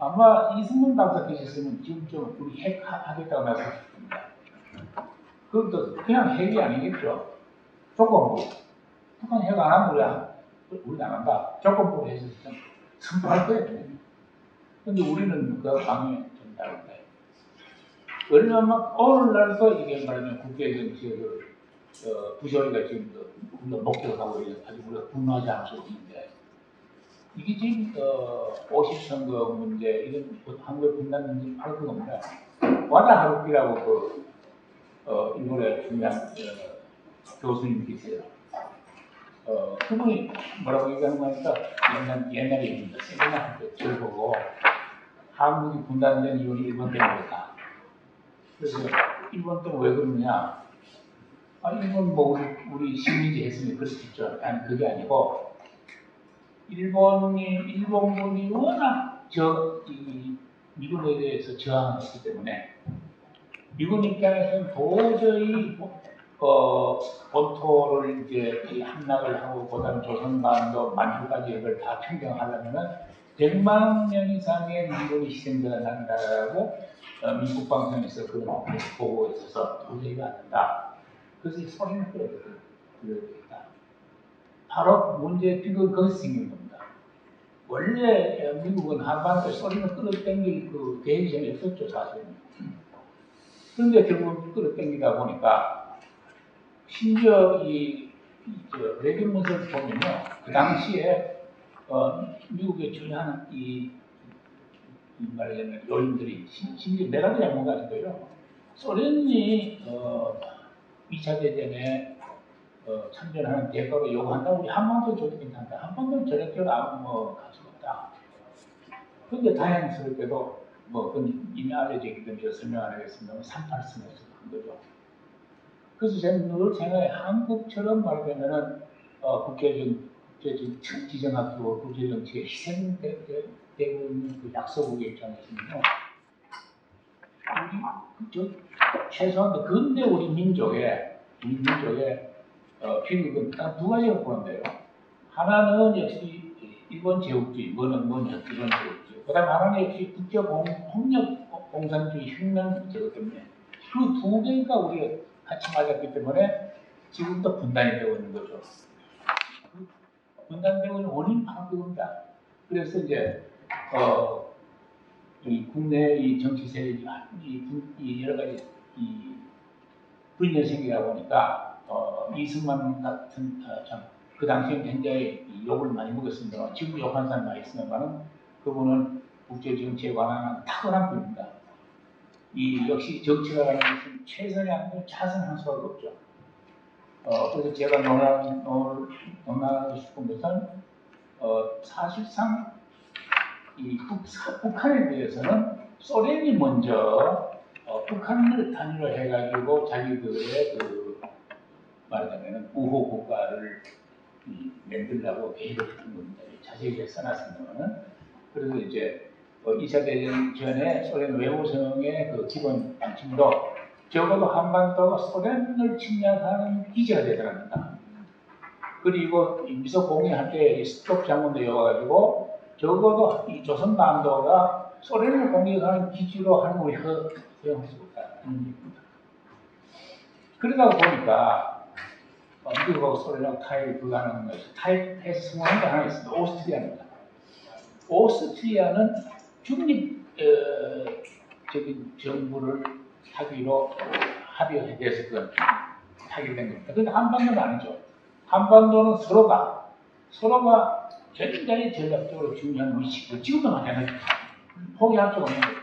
아마 이승문 박사 계셨으면 지금 좀 우리 핵 하겠다고 말씀하실 겁니다. 그것도 그냥 핵이 아니겠죠. 조건부. 북한 핵 안 하면 우리 안 한다. 조건부로 해서 선포할 거예요. 근데 우리는 그 방향이 좀 다른데. 왜냐면 오늘날도 이게 말하면 국제 정치의 부조리가 지금 우리가 목격하고 아직 우리가 분노하지 않을 수 없는데 이게 지금 50선거 문제 이런 한국의 분단 문제 할 거 없는데 와다 하루키라고 일본의 중요한 교수님 계세요. 그분이 뭐라고 얘기하는 거니까 옛날 얘기입니다. 세미나 때 보고 한국이 분단된 이유는 일본 때문이다. 그래서 일본 때문에 왜 그러느냐? 일본 뭐 우리 식민지 했으니 그렇겠죠. 아니 그게 아니고 일본군이 워낙 미군에 대해서 저항을 했기 때문에 미군 입장에서는 도저히 본토를 이제 함락을 하고 그다음 조선반도 만주까지 이걸 다 평정하려면은 100만 명 이상의 미군이 희생자가 난다라고 미국 방송에서 그런 보고가 있어서 도저히 안 된다. 그래서 소리는 끌어들였다. 바로 문제 지금 거기서 생긴 겁니다. 원래 미국은 한반도 소리는 끌어당길 그 계획이 전에 있었죠 사실은. 그런데 결국 끌어당기다 보니까 심지어 외교 문서를 보면요, 그 당시에 미국의 주요한 말하자면 요인들이 심지어 몇 가지 잘못가진 거예요. 소련이 2차 대전에 참전하는 대가로 요구한다. 우리 한반도 줘도 괜찮다. 한반도 저렇게 아무 갈 수가 없다. 그런데 다행스럽게도 그건 이미 알려져 있기 때문에 제가 설명 안 하겠습니다만 38선에서 한 거죠. 그래서 저는 늘 생각해 한국처럼 말하면은 국제적 지정학교 국제정치에 희생되고 있는 그 약소국의 입장에서는요. 최소한 근대 우리 민족의 비극은 딱 두 가지가 보는데요. 하나는 역시 일본 제국주의, 뭐는 일본 제국주의. 그다음 하나는 역시 국제폭력 공산주의 혁명 제국 때문에 그 두 개가 우리가 같이 맞았기 때문에 지금도 분단이 되고 있는 거죠. 분단되고 있는 원인 바로 그겁니다. 그래서 이제 이 국내 이 정치 세력이 이 여러 가지 분열이 생기다 보니까 이승만 같은 그 당시에 굉장히 욕을 많이 먹었습니다. 지금 욕하는 사람 많이 있습니다만 그분은 국제정치에 관한 탁월한 분입니다. 역시 정치라는 것은 최선이 아니고 자선할 수가 없죠. 그래서 제가 논하고 싶은 것은 사실상 북한에 대해서는 소련이 먼저 북한을 단위로 해가지고 자기들의 말하자면 우호 국가를 만들려고 계획을 했던 겁니다. 자세히 써놨습니다만은 그래서 이제 2차 대전 전에 소련 외무성의 그 기본 방침도 적어도 한반도가 소련을 침략하는 기지가 되어야 합니다. 그리고 미소 공의할 때 스톱 장군도 여와가지고 적어도 이 조선반도가 소련을 공격하는 기지로 한국이 허용할 수 없다는 얘기입니다. 그러다 보니까 미국하고 소련하고 타협이 불가능한 것이 타협해서 성공한 게 하나 있습니다. 오스트리아입니다. 오스트리아는 중립적인 정부를 하기로 합의가 돼서 그건 타결된 겁니다. 그런데 한반도는 아니죠. 한반도는 서로가 굉장히 전략적으로 중요한 위치고 지금도 마찬가지입니다. 포기할 수가 없는 거예요.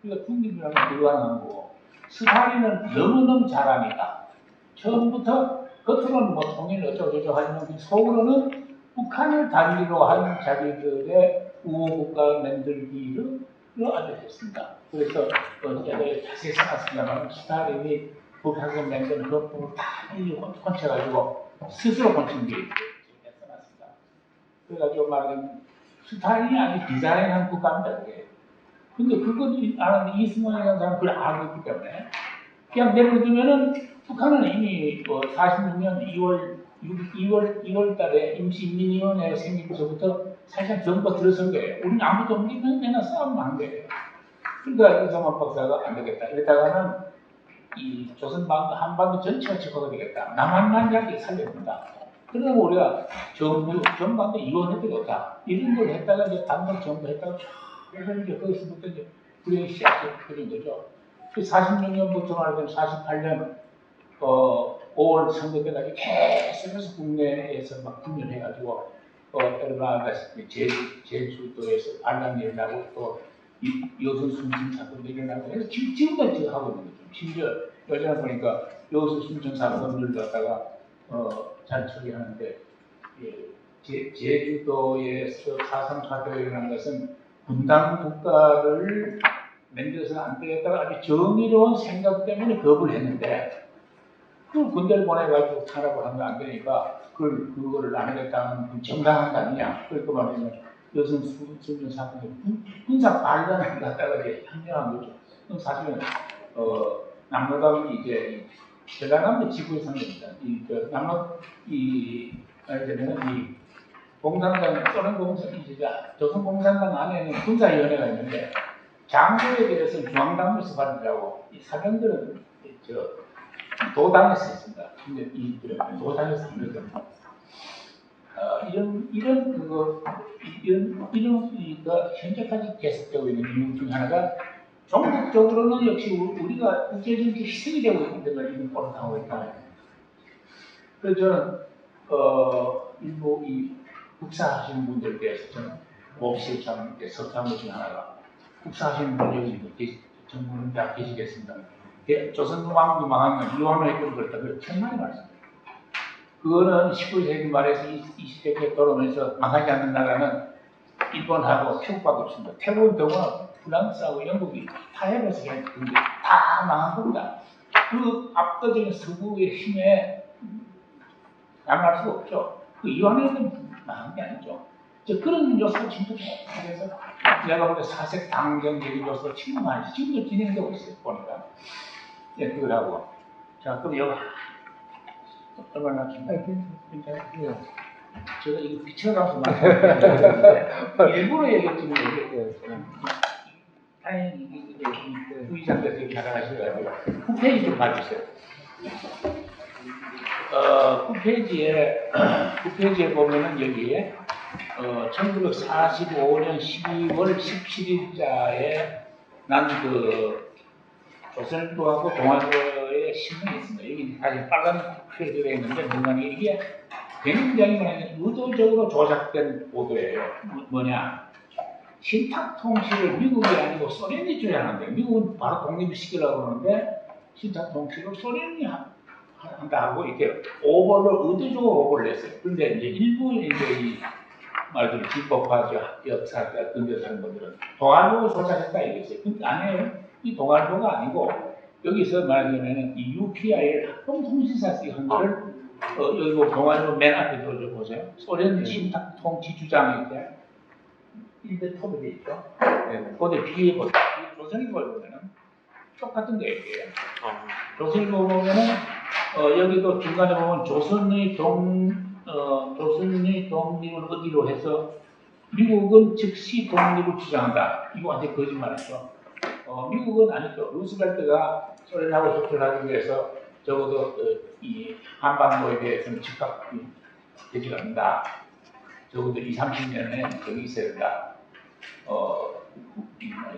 그러니까 중립이라는 건 불가능한 거고 스탈린은 너무너무 잘하니까 처음부터 겉으로는 통일 어쩌고저쩌고 하지만 속으로는 북한을 단위로 한 자기들의 우호국가 만들기를 아주 했습니다. 그래서 제가 자세히 써놨습니다만 스탈린이 북한을 만든 헌법을 다 혼쳐가지고 스스로 혼친 게 써놨습니다. 그래가지고 말하면 스탈린이 아주 디자인한 국가입니다. 그게. 근데 그걸 아는 이승만이라는 사람은 그걸 알고 있기 때문에 그냥 내버려두면은 북한은 이미 46년 2월 달에 임시인민위원회가 생기면서부터 사실상 정부가 들어선 거예요. 우리는 아무도 없는 맨날 싸움만 한 거예요. 그러니까 이상만 박사가 안 되겠다. 이러다가는 이 조선반도 한반도 전체가 직화가 되겠다. 남한만 이야기 살려야 된다. 그러면 우리가 정부 전반도 이원해도 되겠다. 이런 걸 했다가 이제 당장 정부 했다가 그래서 이제 거기서부터 이제 불행이 시작된 거죠. 46년부터 말하자면 48년 5월 선거 때까지 계속해서 국내에서 막 분열해가지고 여러분 아시다시피 제주도에서 반란이 일어나고 또 요선 순천 사건도 일어나고 해서 지금도 지금 하고 있는 거죠. 심지어 요즘에 보니까 요선 순천 사건을 갖다가 잘 처리하는데 제주도에서 4.3 사태가 일어난 것은 분단 국가를 만들어서는 안 되겠다고 아주 정의로운 생각 때문에 거부를 했는데 그걸 군대를 보내가지고 탄압을 하면 안 되니까 그거를 안 하겠다는 정당한 거 아니냐. 그러니까 말하면 여성 수준 사건이 군사 반란을 갖다가 이제 합리화한 거죠. 그럼 사실은 남로당이 이제 전라남도 지구에 사는 겁니다. 말하자면 이 공산당 소련 조선 공산당 안에는 군사위원회가 있는데 장교에 대해서 중앙당에서 받으라고 이 사병들은 도당에서 있습니다. 근데 이들은 도당에서 안 되거든요. 이런 현재까지 계속되고 있는 이유 중 하나가 종국적으로는 역시 우리가 국제적인 희생이 되고 있는 데가 이런 꼴을 당하고 있다. 그래서 저는 일부 이 국사하시는 분들께서 저는 몹시 참 석사하는 중 하나가 국사하시는 분들이 전부는 다 계시겠습니다. 조선 왕도 망하면 이완을 했던 걸 다 천만이 말씀드립니다. 그거는 19세기 말에서 20세기에 돌아오면서 망하지 않는 나라는 일본하고 태국밖에 없습니다. 태국은 더구나 프랑스하고 영국이 타협해서 그냥 다 망한 겁니다. 그 압도적인 서구의 힘에 양보할 수가 없죠. 그 이완에는 망한 게 아니죠. 그런 요소가 진짜 그래서 내가 볼 때 사색 당정적인 요소가 지금 많이 지금도 진행되고 있어요. 보니까. 예, 그거라고. 자, 그럼 여기 얼마나 괜찮아요? 제가 이거 비춰가서 말씀드렸는데 일부러 얘기했지만 다행히 부의장께서 이렇게 잘하시더라고요. 9페이지 좀 봐주세요. 9페이지에 보면은 여기에 1945년 12월 17일자에 난 조선일보하고 동아일보의 신문이 있습니다. 여기 사실 빨간 표시가 있는데 문간이 이게 굉장히 의도적으로 조작된 보도예요. 뭐냐? 신탁통치를 미국이 아니고 소련이 주장하는데 미국은 바로 독립을 시키려고 하는데 신탁통치를 소련이 한다고 이렇게 의도적으로 오버를 했어요. 그런데 이제 일부 이제 이 말들이 진보파 역사가 근대사 하는 분들은 동아일보가 조작했다 이거죠. 근데 아니에요. 이 동아일보가 아니고 여기서 말하자면 이 UPI를 합동통신사에서 한 거를 여기 동아일보 맨 앞에 보세요. 소련 신탁 통치 주장인데 일대 톱에 돼 있죠. 거기에 비해 보세요. 조선일보를 보면은 똑같은 거예요. 조선일보 보면은 여기도 중간에 보면 조선의 독립을 어디로 해서 미국은 즉시 독립을 주장한다. 이거 완전 거짓말이죠. 미국은 아니죠. 루스벨트가 소련하고 협조를 하기 위해서 적어도 이 한반도에 대해서는 즉각 되지가 않는다. 적어도 20-30년에 여기 있어야 된다.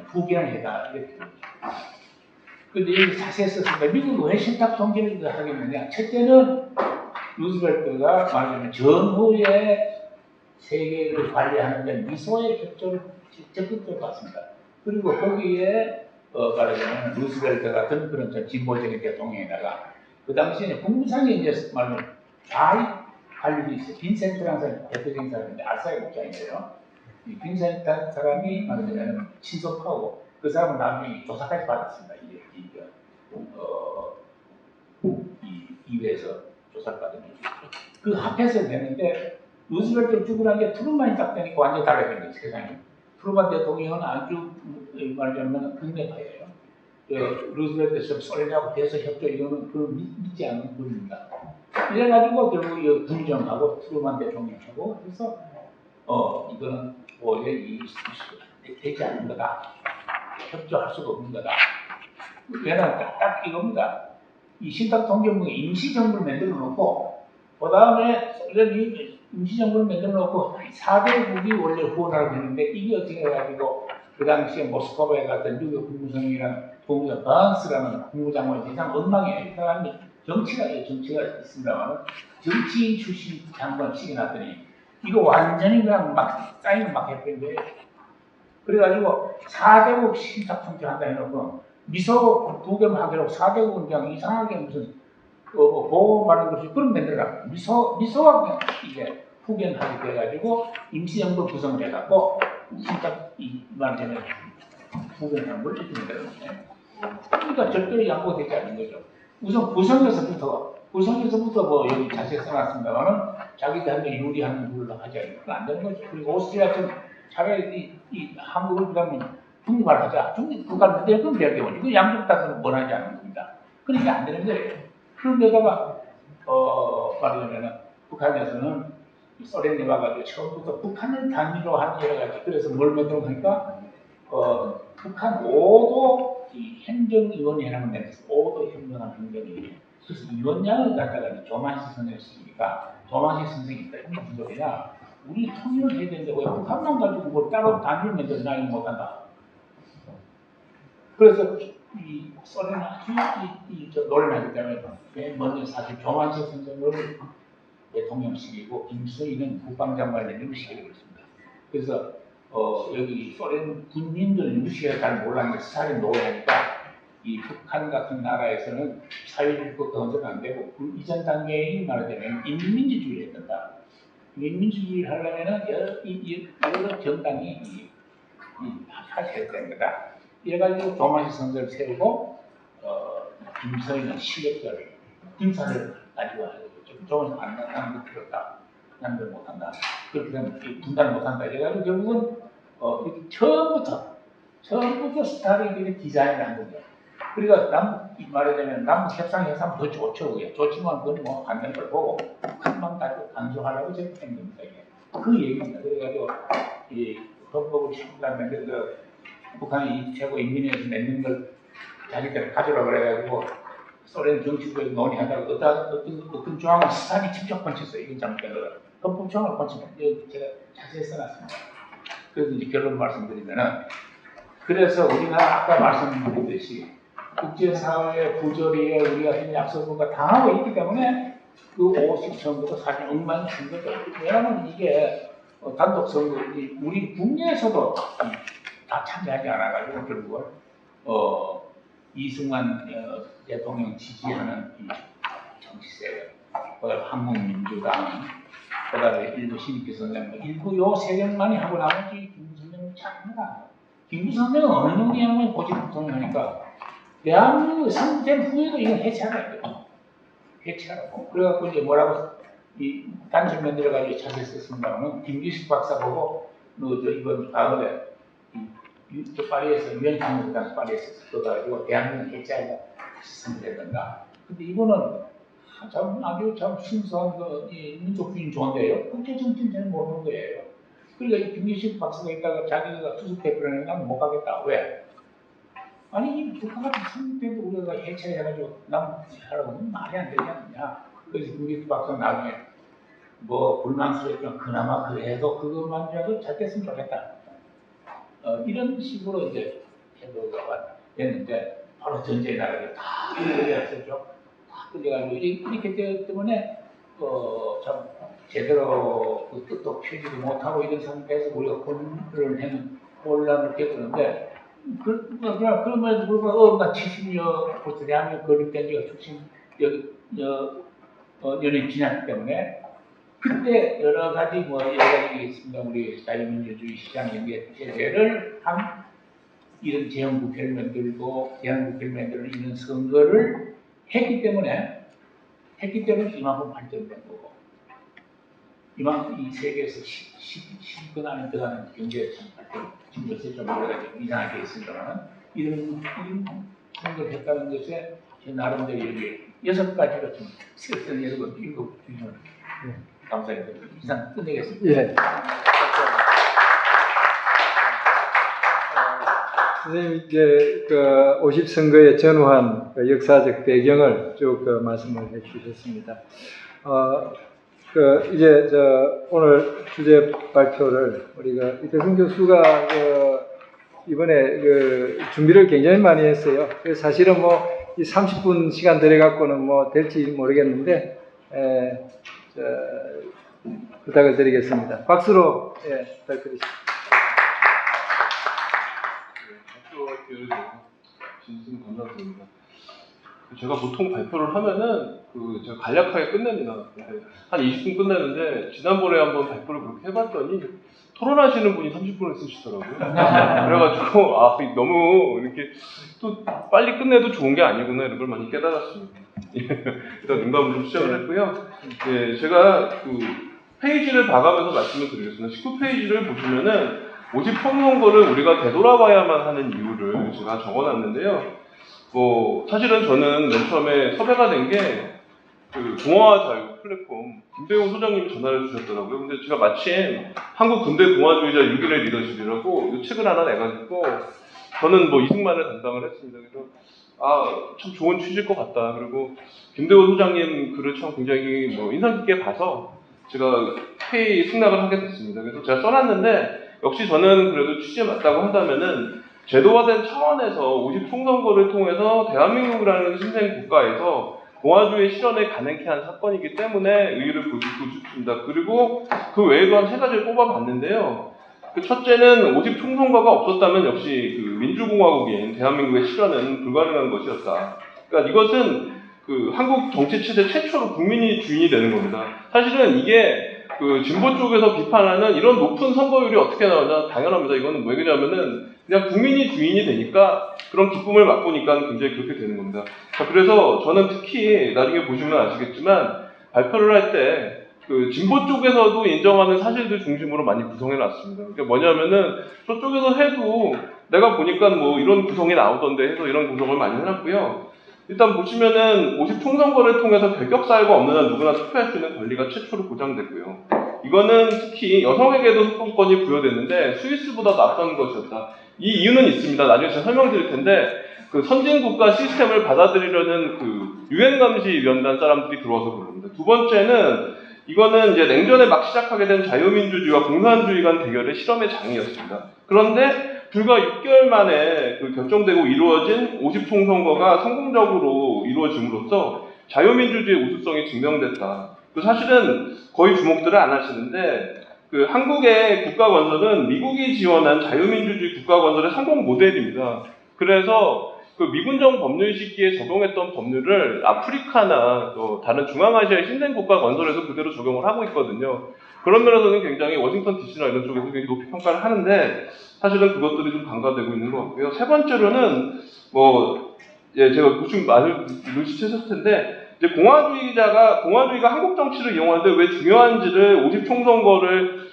후견을 해다. 이렇게. 근데 여기 자세히 썼습니다. 미국은 왜 신탁 통계를 하겠느냐. 첫째는 루스벨트가 말하자면 전후에 세계를 관리하는데 미소의 협조를 적극적으로 받습니다. 그리고 거기에 말하자면 루스벨트 같은 그런 진보적인 대통령에다가 그 당시에 국무상에 이제 말하면 좌익 관리도 있어요. 빈센트라는 사람이 대표적인 사람인데 알사의 목장인데요. 이 빈센트 사람이 말하자면 친속하고 그 사람은 나중에 조사까지 받았습니다. 이 이회에서 조사를 받은 거죠. 그 합해서 됐는데 루스벨트 죽고 난 게 트루만이 딱 되니까 완전히 달라진 거예요. 세상이. 트루만 대통령은 아주 말하자면 국내파예요. 루스벨트 소련하고 대서 협조 이거는 그걸 믿지 않는 분입니다. 이래가지고 결국 분정하고 트루만 대통령하고 해서 이거는 오히려 되지 않는 거다. 협조할 수가 없는 거다. 왜냐하면 딱 이겁니다. 이 신탁통전국에 임시정부를 만들어 놓고, 그 다음에 소련이 임시정부를 만들어 놓고 4대국이 원래 후원하라고 했는데, 이게 어떻게 해가지고 그 당시에 모스크바에 갔던 유교 국무성이랑 동료 바한스라는 국무장관이 대상 엉망이에요. 이 사람이 정치가 있습니다만 정치인 출신 장관 시켜놨더니 이거 완전히 그냥 막 사인을 막 해버린 거예요. 그래가지고 4대국 신탁통전 한다 해놓고 미소 2개만 하기로 4대국은 그냥 이상하게 무슨 보호받는 것이 그런 만들어라. 미소가 그냥 이게 후견하게 돼가지고 임시정부 구성을 해갖고 신탁 말하자면 후견하는 걸 이렇게 만들었네. 그러니까 절대로 양보되지 않는 거죠. 우선 구성에서부터 뭐 여기 자세히 써놨습니다만은 자기들한테 유리한 걸로 하지 않으면 안 되는 거죠. 그리고 오스트리아 같은 차라리 이 한국을 그러면 중립을 하자. 중립국가를 만들면 그건 별개원. 이거 양쪽 다 원하지 않는 겁니다. 그러니까 안 되는 거예요. 그런데다가 말하자면은 북한에서는 소련이 와가지고 처음부터 북한을 단위로 한 여러 가지 그래서 뭘 만들어 하니까 북한 5도 이 행정위원회라는 데서 5도 행정한 행정위원회. 그래서 위원장을 갖다가 조만식 선생을 쓰니까 조만식 선생이 있다. 무슨 소리냐? 우리 통일을 해야 되는데 왜 북한만 가지고 뭐 따로 단위를 만들어 나이 못한다. 그래서 이 소련은 아주 논란하기 때문에 맨 먼저 사실 조만식 선생을 대통령식이고 김수희는 국방장관을 임시기로 했습니다. 그래서 여기 소련 군민들 임시기가 잘 몰랐는데 스탈린 노예하니까 이 북한 같은 나라에서는 사회주의국 건설은 안 되고 그 이전 단계에 말하자면 인민민주주의를 해야 된다. 인민주의를 하려면은 여러 정당이 하셔야 되는 거다. 이래가지고 조만식 선생을 세우고 김서희는 실력자를 군사를 가지고 하려고 조만식 안 나가는 거 필요 없다. 남들 못한다. 그렇게 되면 분단 못한다. 이래가지고 결국은 처음부터 스타링이 디자인을 한 거죠. 그러니까 말하자면 남북 협상 더 좋죠. 그게. 좋지만 그건 뭐 안 되는 걸 보고 북한만 가지고 간수하라고 생각한 겁니다. 이게. 그 얘기입니다. 그래가지고 이 헌법을 참고하면 북한이 최고 인민위에서 맺는 걸 자기들 가져라고 그래가지고 소련 정치국에서 논의하다가 어떤 조항을 스탈린이 직접 번쳤어요. 이건 잘못된 거다. 헌법 조항을 번치면 제가 자세히 써놨습니다. 그래서 이제 결론 말씀드리면은 그래서 우리가 아까 말씀드렸듯이 국제사회의 부조리에 우리가 한 약속과 당하고 있기 때문에 그 50선거도 사실 엉망진창이죠. 왜냐하면 이게 단독 선거, 우리 국내에서도 다 참여하지 않아가지고 결국은 이승만 대통령 지지하는 이 정치세력, 그다음에 한국민주당, 그다음에 일부 신익기 선생, 일부 요 세력만이 하고 나머지 김구 선생은 참여가 김구 선생은 어느 놈이야만 고집 대통령하니까 대한민국 상된 후에도 이건 해체하라 이거예요. 해체하라고. 그래갖고 이제 뭐라고 이 단순 만들어가지고 자세히 썼습니다만 김규식 박사 보고 이번 가을에 저 파리에서 유엔상무부장 파리에서 써가지고 대한민국 해체하기가 선택된다. 근데 이거는 아주 참 순수한 민족주의 좋은데요. 국제 정치는 잘 모르는 거예요. 그러니까 이 김규식 박사가 있다가 자기가 수습 대표라는 건 못 가겠다. 왜? 아니 이 북한 같은 상태도 우리가 해체해가지고 남하라고 하면 말이 안 되지 않느냐. 그래서 김규식 박사는 나중에 뭐 불만스러웠지만 그나마 그래도 그것만이라도 잘 됐으면 좋겠다. 이런 식으로 이제 해보가 됐는데 바로 전쟁이 나가지고 다 끌려갔었죠. 다 끌려가지고 이렇게 되기 때문에 참 제대로 그 뜻도 펴지도 못하고 이런 상태에서 우리가 혼란을 겪었는데 그럼에도 불구하고 나 70여 벌써 대한민국 건립된 지가 60여 년이 지났기 때문에 그때 여러 가지 있습니다. 우리 자유민주주의 시장 연계 체제를 한 이런 제헌국회를 만들고 제헌국회를 만드는 이런 선거를 했기 때문에 이만큼 발전된 거고 이만큼 이 세계에서 10권 안에 들어가는 경제 발전 지금 요새 좀 여러 가지 이상하게 있습니다만 이런 선거를 했다는 것에 제 나름대로 여기 6가지로 좀 세선 여러 번 읽어주시면 감사합니다. 이상 끝내겠습니다. 예. 선생님 이제 그 50선거에 전후한 그 역사적 배경을 쭉 그 말씀을 해주셨습니다. 이제 오늘 주제 발표를 우리가 이태성 교수가 이번에 준비를 굉장히 많이 했어요. 그래서 사실은 이 30분 시간 들여갖고는 될지 모르겠는데 부탁을 드리겠습니다. 박수로 부탁드리겠습니다. 발표할 기회를 주셔서 진심 감사드립니다. 제가 보통 발표를 하면은 제가 간략하게 끝냅니다. 한 20분 끝내는데 지난번에 한번 발표를 그렇게 해봤더니 토론하시는 분이 30분을 쓰시더라고요. 그래가지고 너무 이렇게 또 빨리 끝내도 좋은 게 아니구나 이런 걸 많이 깨달았습니다. 일단 농담으로 시작을 했고요. 제가 페이지를 봐가면서 말씀을 드리겠습니다. 19페이지를 보시면은 50평론거를 우리가 되돌아봐야만 하는 이유를 제가 적어놨는데요. 사실은 저는 맨 처음에 섭외가 된 게 공화 자유 플랫폼 김대웅 소장님이 전화를 주셨더라고요. 근데 제가 마침 한국 근대 공화주의자 6일의 리더십이라고 이 책을 하나 내가지고 저는 이승만을 담당을 했습니다. 그래서 참 좋은 취지일 것 같다. 그리고 김대웅 소장님 글을 참 굉장히 인상 깊게 봐서 제가 회의 승낙을 하게 됐습니다. 그래서 제가 써놨는데 역시 저는 그래도 취지에 맞다고 한다면은 제도화된 차원에서 50총선거를 통해서 대한민국이라는 신생 국가에서 공화주의 실현을 가능케 한 사건이기 때문에 의의를 보여주고 싶습니다. 그리고 그 외에도 한 3가지를 뽑아봤는데요. 첫째는 50총선거가 없었다면 역시 민주공화국인 대한민국의 실현은 불가능한 것이었다. 그러니까 이것은 한국 정치 체제 최초로 국민이 주인이 되는 겁니다. 사실은 이게 진보 쪽에서 비판하는 이런 높은 선거율이 어떻게 나오냐 당연합니다. 이거는 왜냐면은 그냥 국민이 주인이 되니까 그런 기쁨을 맛보니까 굉장히 그렇게 되는 겁니다. 그래서 저는 특히 나중에 보시면 아시겠지만 발표를 할 때 진보 쪽에서도 인정하는 사실들 중심으로 많이 구성해 놨습니다. 그게 뭐냐면은 저쪽에서 해도 내가 보니까 이런 구성이 나오던데 해서 이런 구성을 많이 해놨고요. 일단 보시면은 50총선거를 통해서 결격사유가 없는 한 누구나 투표할 수 있는 권리가 최초로 보장됐고요. 이거는 특히 여성에게도 선거권이 부여됐는데 스위스보다도 앞선 것이었다. 이 이유는 있습니다. 나중에 제가 설명드릴 텐데 선진국가 시스템을 받아들이려는 유엔감시위원단 사람들이 들어와서 그럽니다. 두 번째는 이거는 이제 냉전에 막 시작하게 된 자유민주주의와 공산주의 간 대결의 실험의 장이었습니다. 그런데 불과 6개월 만에 결정되고 이루어진 50총선거가 성공적으로 이루어짐으로써 자유민주주의의 우수성이 증명됐다. 사실은 거의 주목들을 안 하시는데 한국의 국가건설은 미국이 지원한 자유민주주의 국가건설의 성공 모델입니다. 그래서 미군정 법률 시기에 적용했던 법률을 아프리카나 또 다른 중앙아시아의 신생 국가 건설에서 그대로 적용을 하고 있거든요. 그런 면에서는 굉장히 워싱턴 DC나 이런 쪽에서 굉장히 높이 평가를 하는데 사실은 그것들이 좀 간과되고 있는 것 같고요. 세 번째로는 제가 보시면 말을 눈치채셨을 텐데 이제 공화주의가 한국 정치를 이용하는데 왜 중요한지를 50총선거를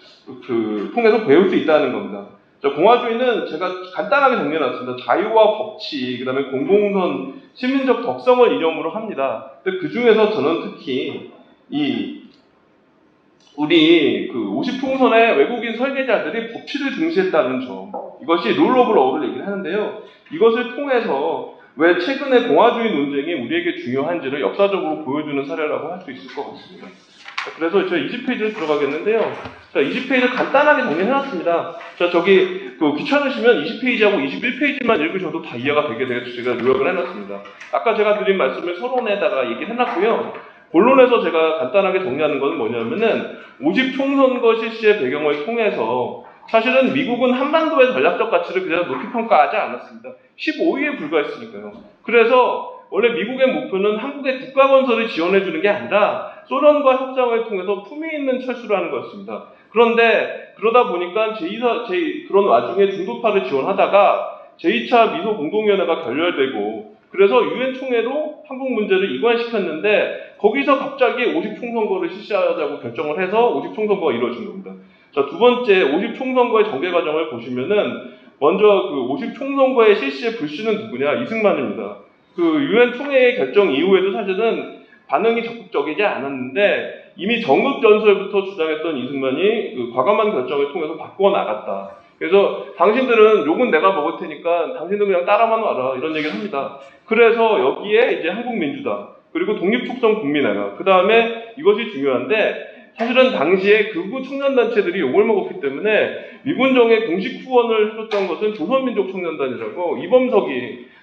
통해서 배울 수 있다는 겁니다. 공화주의는 제가 간단하게 정리해놨습니다. 자유와 법치, 그 다음에 공공선, 시민적 덕성을 이념으로 합니다. 근데 그 중에서 저는 특히 우리 50총선의 외국인 설계자들이 법치를 중시했다는 점, 이것이 룰 오브 러를 얘기를 하는데요. 이것을 통해서 왜 최근의 공화주의 논쟁이 우리에게 중요한지를 역사적으로 보여주는 사례라고 할 수 있을 것 같습니다. 그래서 제가 20페이지를 들어가겠는데요. 자, 20페이지를 간단하게 정리해놨습니다. 자, 저기 귀찮으시면 20페이지하고 21페이지만 읽으셔도 다 이해가 되게 제가 요약을 해놨습니다. 아까 제가 드린 말씀을 서론에다가 얘기를 해놨고요. 본론에서 제가 간단하게 정리하는 것은 뭐냐면은 50총선거 실시의 배경을 통해서 사실은 미국은 한반도의 전략적 가치를 그냥 높이 평가하지 않았습니다. 15위에 불과했으니까요. 그래서 원래 미국의 목표는 한국의 국가 건설을 지원해주는 게 아니라 소련과 협상을 통해서 품위 있는 철수를 하는 거였습니다. 그런데 그러다 보니까 그런 와중에 중도파를 지원하다가 제2차 미소 공동위원회가 결렬되고 그래서 유엔 총회로 한국 문제를 이관시켰는데 거기서 갑자기 50총선거를 실시하자고 결정을 해서 50총선거가 이루어진 겁니다. 자, 두 번째 50총선거의 전개 과정을 보시면은 먼저 50총선거의 실시의 불씨는 누구냐? 이승만입니다. 유엔 총회의 결정 이후에도 사실은 반응이 적극적이지 않았는데 이미 정국 전설부터 주장했던 이승만이 과감한 결정을 통해서 바꾸어 나갔다. 그래서 당신들은 욕은 내가 먹을 테니까 당신들 그냥 따라만 와라 이런 얘기를 합니다. 그래서 여기에 이제 한국민주당 그리고 독립촉성국민회가 그 다음에 이것이 중요한데 사실은 당시에 극우 청년단체들이 욕을 먹었기 때문에 미군정의 공식 후원을 해줬던 것은 조선민족청년단이라고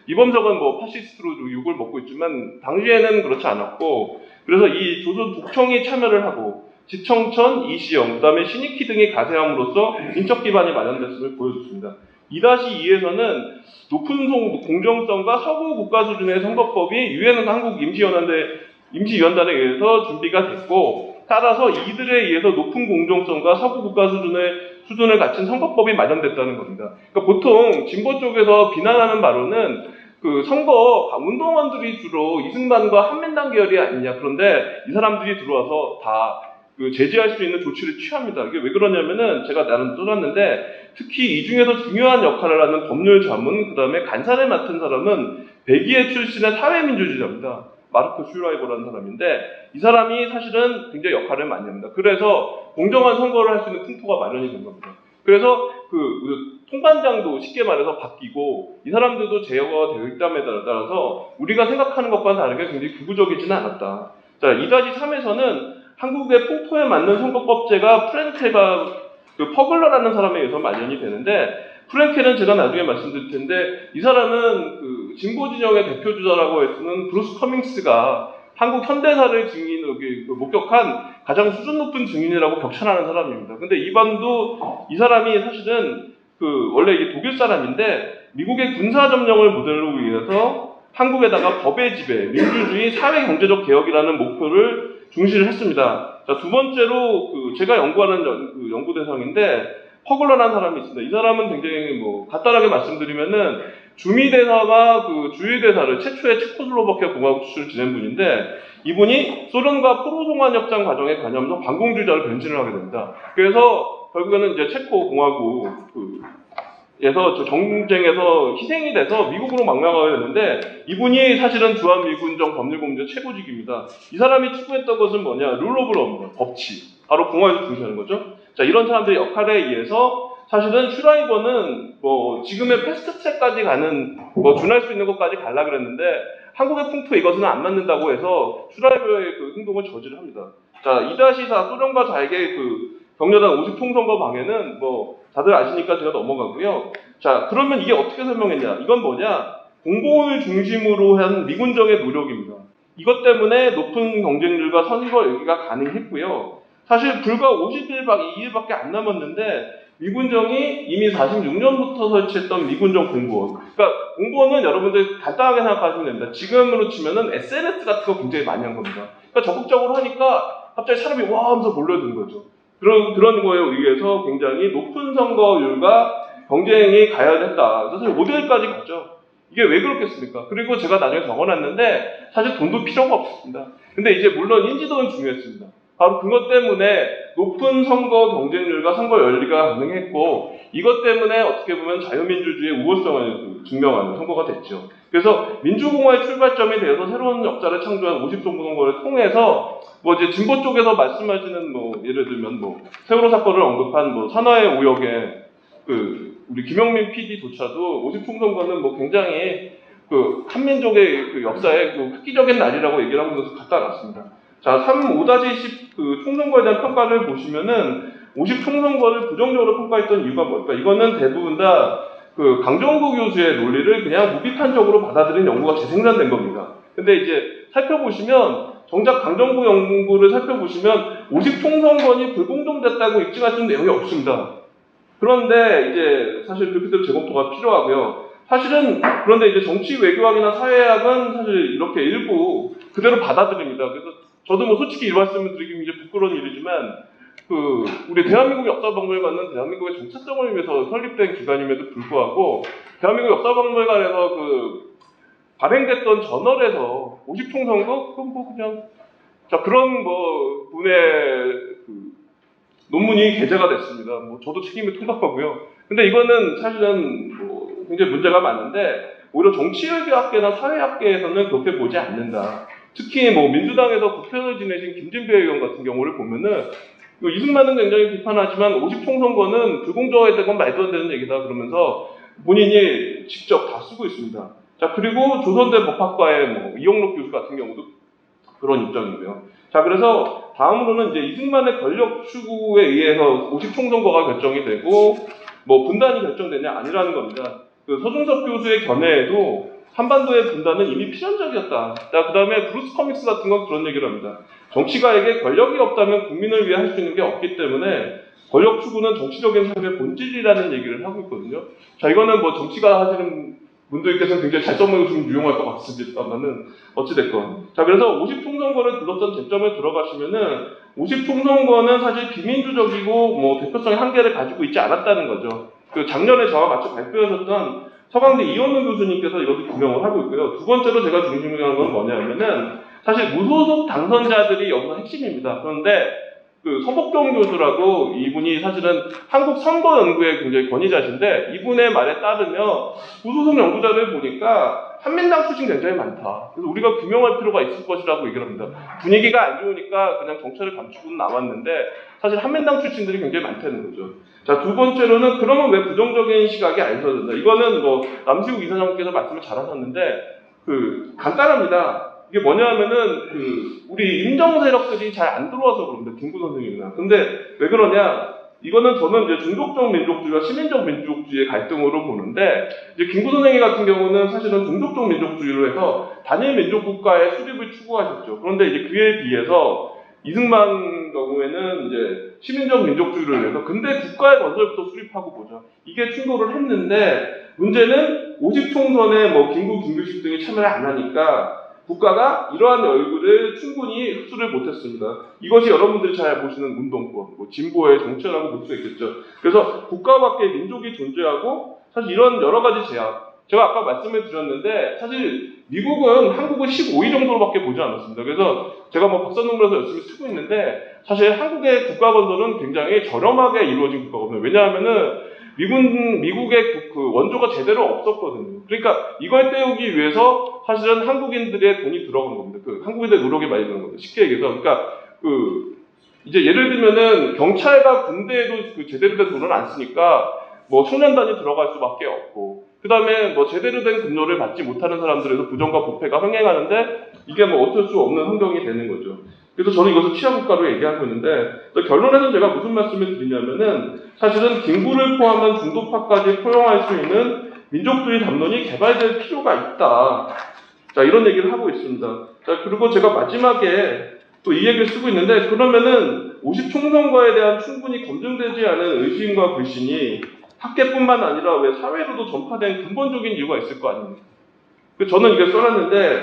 이범석은 뭐 파시스트로 욕을 먹고 있지만 당시에는 그렇지 않았고 그래서 이 조선 독청이 참여를 하고 지청천, 이시영, 그 다음에 신익희 등이 가세함으로써 인적 기반이 마련됐음을 보여줬습니다. 2-2에서는 높은 공정성과 서구 국가 수준의 선거법이 유엔 한국 임시위원단에 의해서 준비가 됐고 따라서 이들에 의해서 높은 공정성과 서구 국가 수준을 갖춘 선거법이 마련됐다는 겁니다. 그러니까 보통 진보 쪽에서 비난하는 바로는 그 선거 운동원들이 주로 이승만과 한민당 계열이 아니냐. 그런데 이 사람들이 들어와서 다 그 제재할 수 있는 조치를 취합니다. 이게 왜 그러냐면은 제가 나름 써놨는데 특히 이 중에서 중요한 역할을 하는 법률 자문, 그 다음에 간사를 맡은 사람은 백의회 출신의 사회민주주의자입니다. 마르크 슐라이버라는 사람인데 이 사람이 사실은 굉장히 역할을 많이 합니다. 그래서 공정한 선거를 할 수 있는 풍토가 마련이 된 겁니다. 그래서 그 통관장도 쉽게 말해서 바뀌고 이 사람들도 제어가 되어 있다에 따라서 우리가 생각하는 것과는 다르게 굉장히 극우적이지는 않았다. 자, 2-3에서는 한국의 풍토에 맞는 선거법제가 프랭켈과 그 퍼글러라는 사람에 의해서 마련이 되는데 프랭켈은 제가 나중에 말씀드릴 텐데 이 사람은 그 진보 진영의 대표주자라고 해서는 브루스 커밍스가 한국 현대사를 목격한 가장 수준 높은 증인이라고 격찬하는 사람입니다. 근데 이 사람이 사실은 그 원래 이게 독일 사람인데 미국의 군사 점령을 모델로 위해서 한국에다가 법의 지배, 민주주의, 사회 경제적 개혁이라는 목표를 중시를 했습니다. 자, 두 번째로 그 제가 연구하는 연구 대상인데 퍼글러라는 사람이 있습니다. 이 사람은 굉장히 뭐 간단하게 말씀드리면은 주미대사와 그 주일대사를 최초의 체코슬로바키아 공화국 수출을 지낸 분인데 이분이 소련과 포로송환협정 과정에 관여하면서 반공주의자로 변신을 하게 됩니다. 그래서 결국에는 이제 체코 공화국 에서 저 정쟁에서 희생이 돼서 미국으로 망명하게 되는데 이분이 사실은 주한미군정 법률공무제 최고직입니다. 이 사람이 추구했던 것은 뭐냐? 룰 오브 러입니다. 법치. 바로 공화에서 중시하는 거죠. 자, 이런 사람들의 역할에 의해서 사실은 슈라이버는 뭐 지금의 패스트트랙까지 가는 뭐 준할 수 있는 것까지 가려 그랬는데 한국의 풍토 이것은 안 맞는다고 해서 슈라이버의 그 행동을 저지를 합니다. 자, 2-4 소련과 자에게 그 격렬한 50총선거 방해는 뭐 다들 아시니까 제가 넘어가고요. 자, 그러면 이게 어떻게 설명했냐? 이건 뭐냐? 공공을 중심으로 한 미군정의 노력입니다. 이것 때문에 높은 경쟁률과 선거 열기가 가능했고요. 사실 불과 2일밖에 안 남았는데 미군정이 이미 46년부터 설치했던 미군정 공보원. 그러니까 공보원은 여러분들 간단하게 생각하시면 됩니다. 지금으로 치면은 SNS 같은 거 굉장히 많이 한 겁니다. 그러니까 적극적으로 하니까 갑자기 사람이 와 하면서 몰려드는 거죠. 그런 거에 의해서 굉장히 높은 선거율과 경쟁이 가열했다. 사실 5대1까지 갔죠. 이게 왜 그렇겠습니까? 그리고 제가 나중에 적어놨는데 사실 돈도 필요가 없습니다. 근데 이제 물론 인지도는 중요했습니다. 바로 그것 때문에 높은 선거 경쟁률과 선거 연리가 가능했고 이것 때문에 어떻게 보면 자유민주주의의 우월성을 증명하는 선거가 됐죠. 그래서 민주공화의 출발점이 되어서 새로운 역사를 창조한 50정부 선거를 통해서 뭐 이제 진보 쪽에서 말씀하시는 뭐 예를 들면 뭐 세월호 사건을 언급한 뭐 산하의 오역에 그 우리 김영민 PD조차도 50총선거는 뭐 굉장히 그 한민족의 그 역사의 그 획기적인 날이라고 얘기를 하면서 갖다 놨습니다. 자, 5-10 그 총선거에 대한 평가를 보시면은 50총선거를 부정적으로 평가했던 이유가 뭘까? 이거는 대부분 다 그 강정구 교수의 논리를 그냥 무비판적으로 받아들인 연구가 재생산된 겁니다. 근데 이제 살펴보시면 정작 강정구 연구를 살펴보시면 50총선거니 불공정됐다고 입증할 수 있는 내용이 없습니다. 그런데 이제 사실 그렇게들 재검토가 필요하고요. 사실은 그런데 이제 정치 외교학이나 사회학은 사실 이렇게 일부 그대로 받아들입니다. 그래서 저도 뭐 솔직히 이 말씀을 드리기 굉장히 부끄러운 일이지만 그 우리 대한민국 역사박물관은 대한민국의 정체성을 위해서 설립된 기관임에도 불구하고 대한민국 역사박물관에서 그 발행됐던 저널에서 50총선거 그건 뭐 그냥 자 그런 뭐 분의 그 논문이 게재가 됐습니다. 뭐 저도 책임을 통감하고요. 근데 이거는 사실은 뭐 굉장히 문제가 많은데 오히려 정치외교학계나 사회학계에서는 그렇게 보지 않는다. 특히 뭐 민주당에서 국회의원을 지내신 김진배 의원 같은 경우를 보면은 이승만은 굉장히 비판하지만 50총선거는 불공정에 건 말도 안 되는 얘기다 그러면서 본인이 직접 다 쓰고 있습니다. 자, 그리고 조선대 법학과의 뭐 이영록 교수 같은 경우도 그런 입장이고요. 자, 그래서 다음으로는 이제 이승만의 권력 추구에 의해서 50총선거가 결정이 되고 뭐 분단이 결정되냐 아니라는 겁니다. 그 서중섭 교수의 견해에도 한반도의 분단은 이미 필연적이었다. 자, 그 다음에 브루스 커믹스 같은 건 그런 얘기를 합니다. 정치가에게 권력이 없다면 국민을 위해 할 수 있는 게 없기 때문에 권력 추구는 정치적인 삶의 본질이라는 얘기를 하고 있거든요. 자, 이거는 뭐 정치가 하시는 분들께서는 굉장히 잘 써먹으시면 유용할 것 같습니다만은 어찌됐건. 자, 그래서 50총선거를 둘러싼 쟁점에 들어가시면은 50총선거는 사실 비민주적이고 뭐 대표성의 한계를 가지고 있지 않았다는 거죠. 그 작년에 저와 같이 발표하셨던 서강대 이원우 교수님께서 이것을 규명을 하고 있고요. 두 번째로 제가 중심하는 건 뭐냐면은 사실 무소속 당선자들이 여기서 핵심입니다. 그런데 그 서복종 교수라고 이분이 사실은 한국 선거연구의 굉장히 권위자신데 이분의 말에 따르면 무소속 연구자를 보니까 한민당 출신 굉장히 많다. 그래서 우리가 규명할 필요가 있을 것이라고 얘기를 합니다. 분위기가 안 좋으니까 그냥 정체를 감추고는 남았는데 사실 한민당 출신들이 굉장히 많다는 거죠. 자, 두 번째로는 그러면 왜 부정적인 시각이 안 있어야 된다. 이거는 뭐 남시국 이사장님께서 말씀을 잘하셨는데 간단합니다. 이게 뭐냐 하면은 우리 임정 세력들이 잘 안 들어와서 그럽니다. 김구 선생님이나. 근데 왜 그러냐? 이거는 저는 이제 중독적 민족주의와 시민적 민족주의의 갈등으로 보는데 이제 김구 선생님 같은 경우는 사실은 중독적 민족주의로 해서 단일 민족 국가의 수립을 추구하셨죠. 그런데 이제 그에 비해서 이승만 경우에는 이제 시민적 민족주의를 위해서 근대 국가의 건설부터 수립하고 보자. 이게 충돌을 했는데 문제는 50총선에 뭐 김구식 등이 참여를 안 하니까 국가가 이러한 얼굴을 충분히 흡수를 못했습니다. 이것이 여러분들이 잘 보시는 운동권, 뭐 진보의 정체라고 볼 수 있겠죠. 그래서 국가 밖에 민족이 존재하고 사실 이런 여러 가지 제약. 제가 아까 말씀을 드렸는데 사실 미국은 한국을 15위 정도로밖에 보지 않았습니다. 그래서 제가 뭐 박사 논문에서 열심히 쓰고 있는데 사실 한국의 국가 건설은 굉장히 저렴하게 이루어진 국가거든요. 왜냐하면은 미국의 그 원조가 제대로 없었거든요. 그러니까 이걸 때우기 위해서 사실은 한국인들의 돈이 들어간 겁니다. 한국인들의 노력이 많이 들어간 겁니다. 쉽게 얘기해서. 그러니까 이제 예를 들면은 경찰과 군대에도 제대로 된 돈을 안 쓰니까 뭐 청년단이 들어갈 수밖에 없고 그 다음에 뭐 제대로 된 급료를 받지 못하는 사람들에서 부정과 부패가 흥행하는데 이게 뭐 어쩔 수 없는 환경이 되는 거죠. 그래서 저는 이것을 취약국가로 얘기하고 있는데 결론에는 제가 무슨 말씀을 드리냐면은 사실은 김구를 포함한 중도파까지 포용할 수 있는 민족주의 담론이 개발될 필요가 있다. 자, 이런 얘기를 하고 있습니다. 자, 그리고 제가 마지막에 또 이 얘기를 쓰고 있는데 그러면은 50총선거에 대한 충분히 검증되지 않은 의심과 불신이 학계뿐만 아니라 왜 사회로도 전파된 근본적인 이유가 있을 거 아닙니까? 저는 이게 써놨는데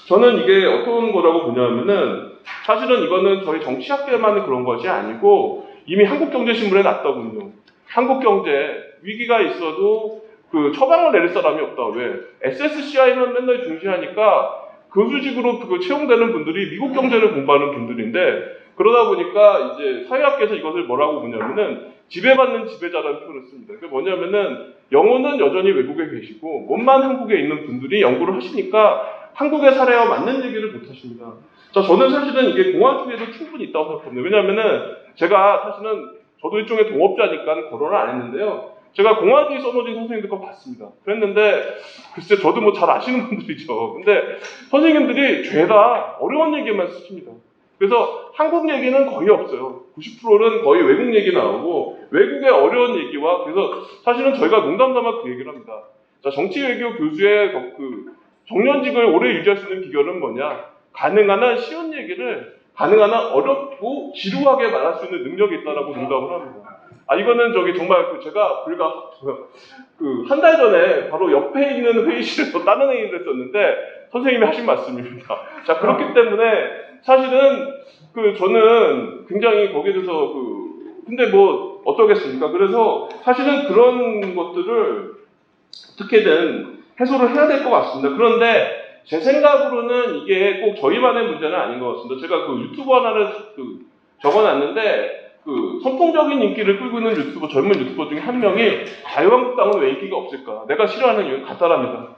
저는 이게 어떤 거라고 보냐면은 사실은 이거는 저희 정치학계만의 그런 것이 아니고 이미 한국경제신문에 났더군요. 한국경제 위기가 있어도 처방을 내릴 사람이 없다. 왜? SSCI는 맨날 중시하니까 교수직으로 채용되는 분들이 미국 경제를 공부하는 분들인데 그러다 보니까 이제 사회학계에서 이것을 뭐라고 보냐면은 지배받는 지배자라는 표현을 씁니다. 그게 뭐냐면은 영어는 여전히 외국에 계시고 몸만 한국에 있는 분들이 연구를 하시니까 한국의 사례와 맞는 얘기를 못 하십니다. 자, 저는 사실은 이게 공화주의에도 충분히 있다고 생각합니다. 왜냐면은 제가 사실은 저도 일종의 동업자니까 거론을 안 했는데요. 제가 공화주의 써놓으신 선생님들 거 봤습니다. 그랬는데 글쎄 저도 뭐 잘 아시는 분들이죠. 근데 선생님들이 죄다 어려운 얘기만 쓰십니다. 그래서 한국 얘기는 거의 없어요. 90%는 거의 외국 얘기 나오고 외국의 어려운 얘기와 그래서 사실은 저희가 농담삼아 그 얘기를 합니다. 자, 정치외교 교수의 정년직을 오래 유지할 수 있는 비결은 뭐냐? 가능한 한 쉬운 얘기를 가능한 한 어렵고 지루하게 말할 수 있는 능력이 있다라고 농담을 합니다. 이거는 정말 제가 불과 한 달 전에 바로 옆에 있는 회의실에서 다른 회의를 했었는데 선생님이 하신 말씀입니다. 자, 그렇기 때문에 사실은 저는 굉장히 거기에 대해서 근데 뭐 어떠겠습니까? 그래서 사실은 그런 것들을 어떻게든 해소를 해야 될 것 같습니다. 그런데 제 생각으로는 이게 꼭 저희만의 문제는 아닌 것 같습니다. 제가 유튜브 하나를 적어놨는데 선풍적인 인기를 끌고 있는 젊은 유튜버 중에 한 명이 자유한국당은 왜 인기가 없을까? 내가 싫어하는 이유는 간단합니다.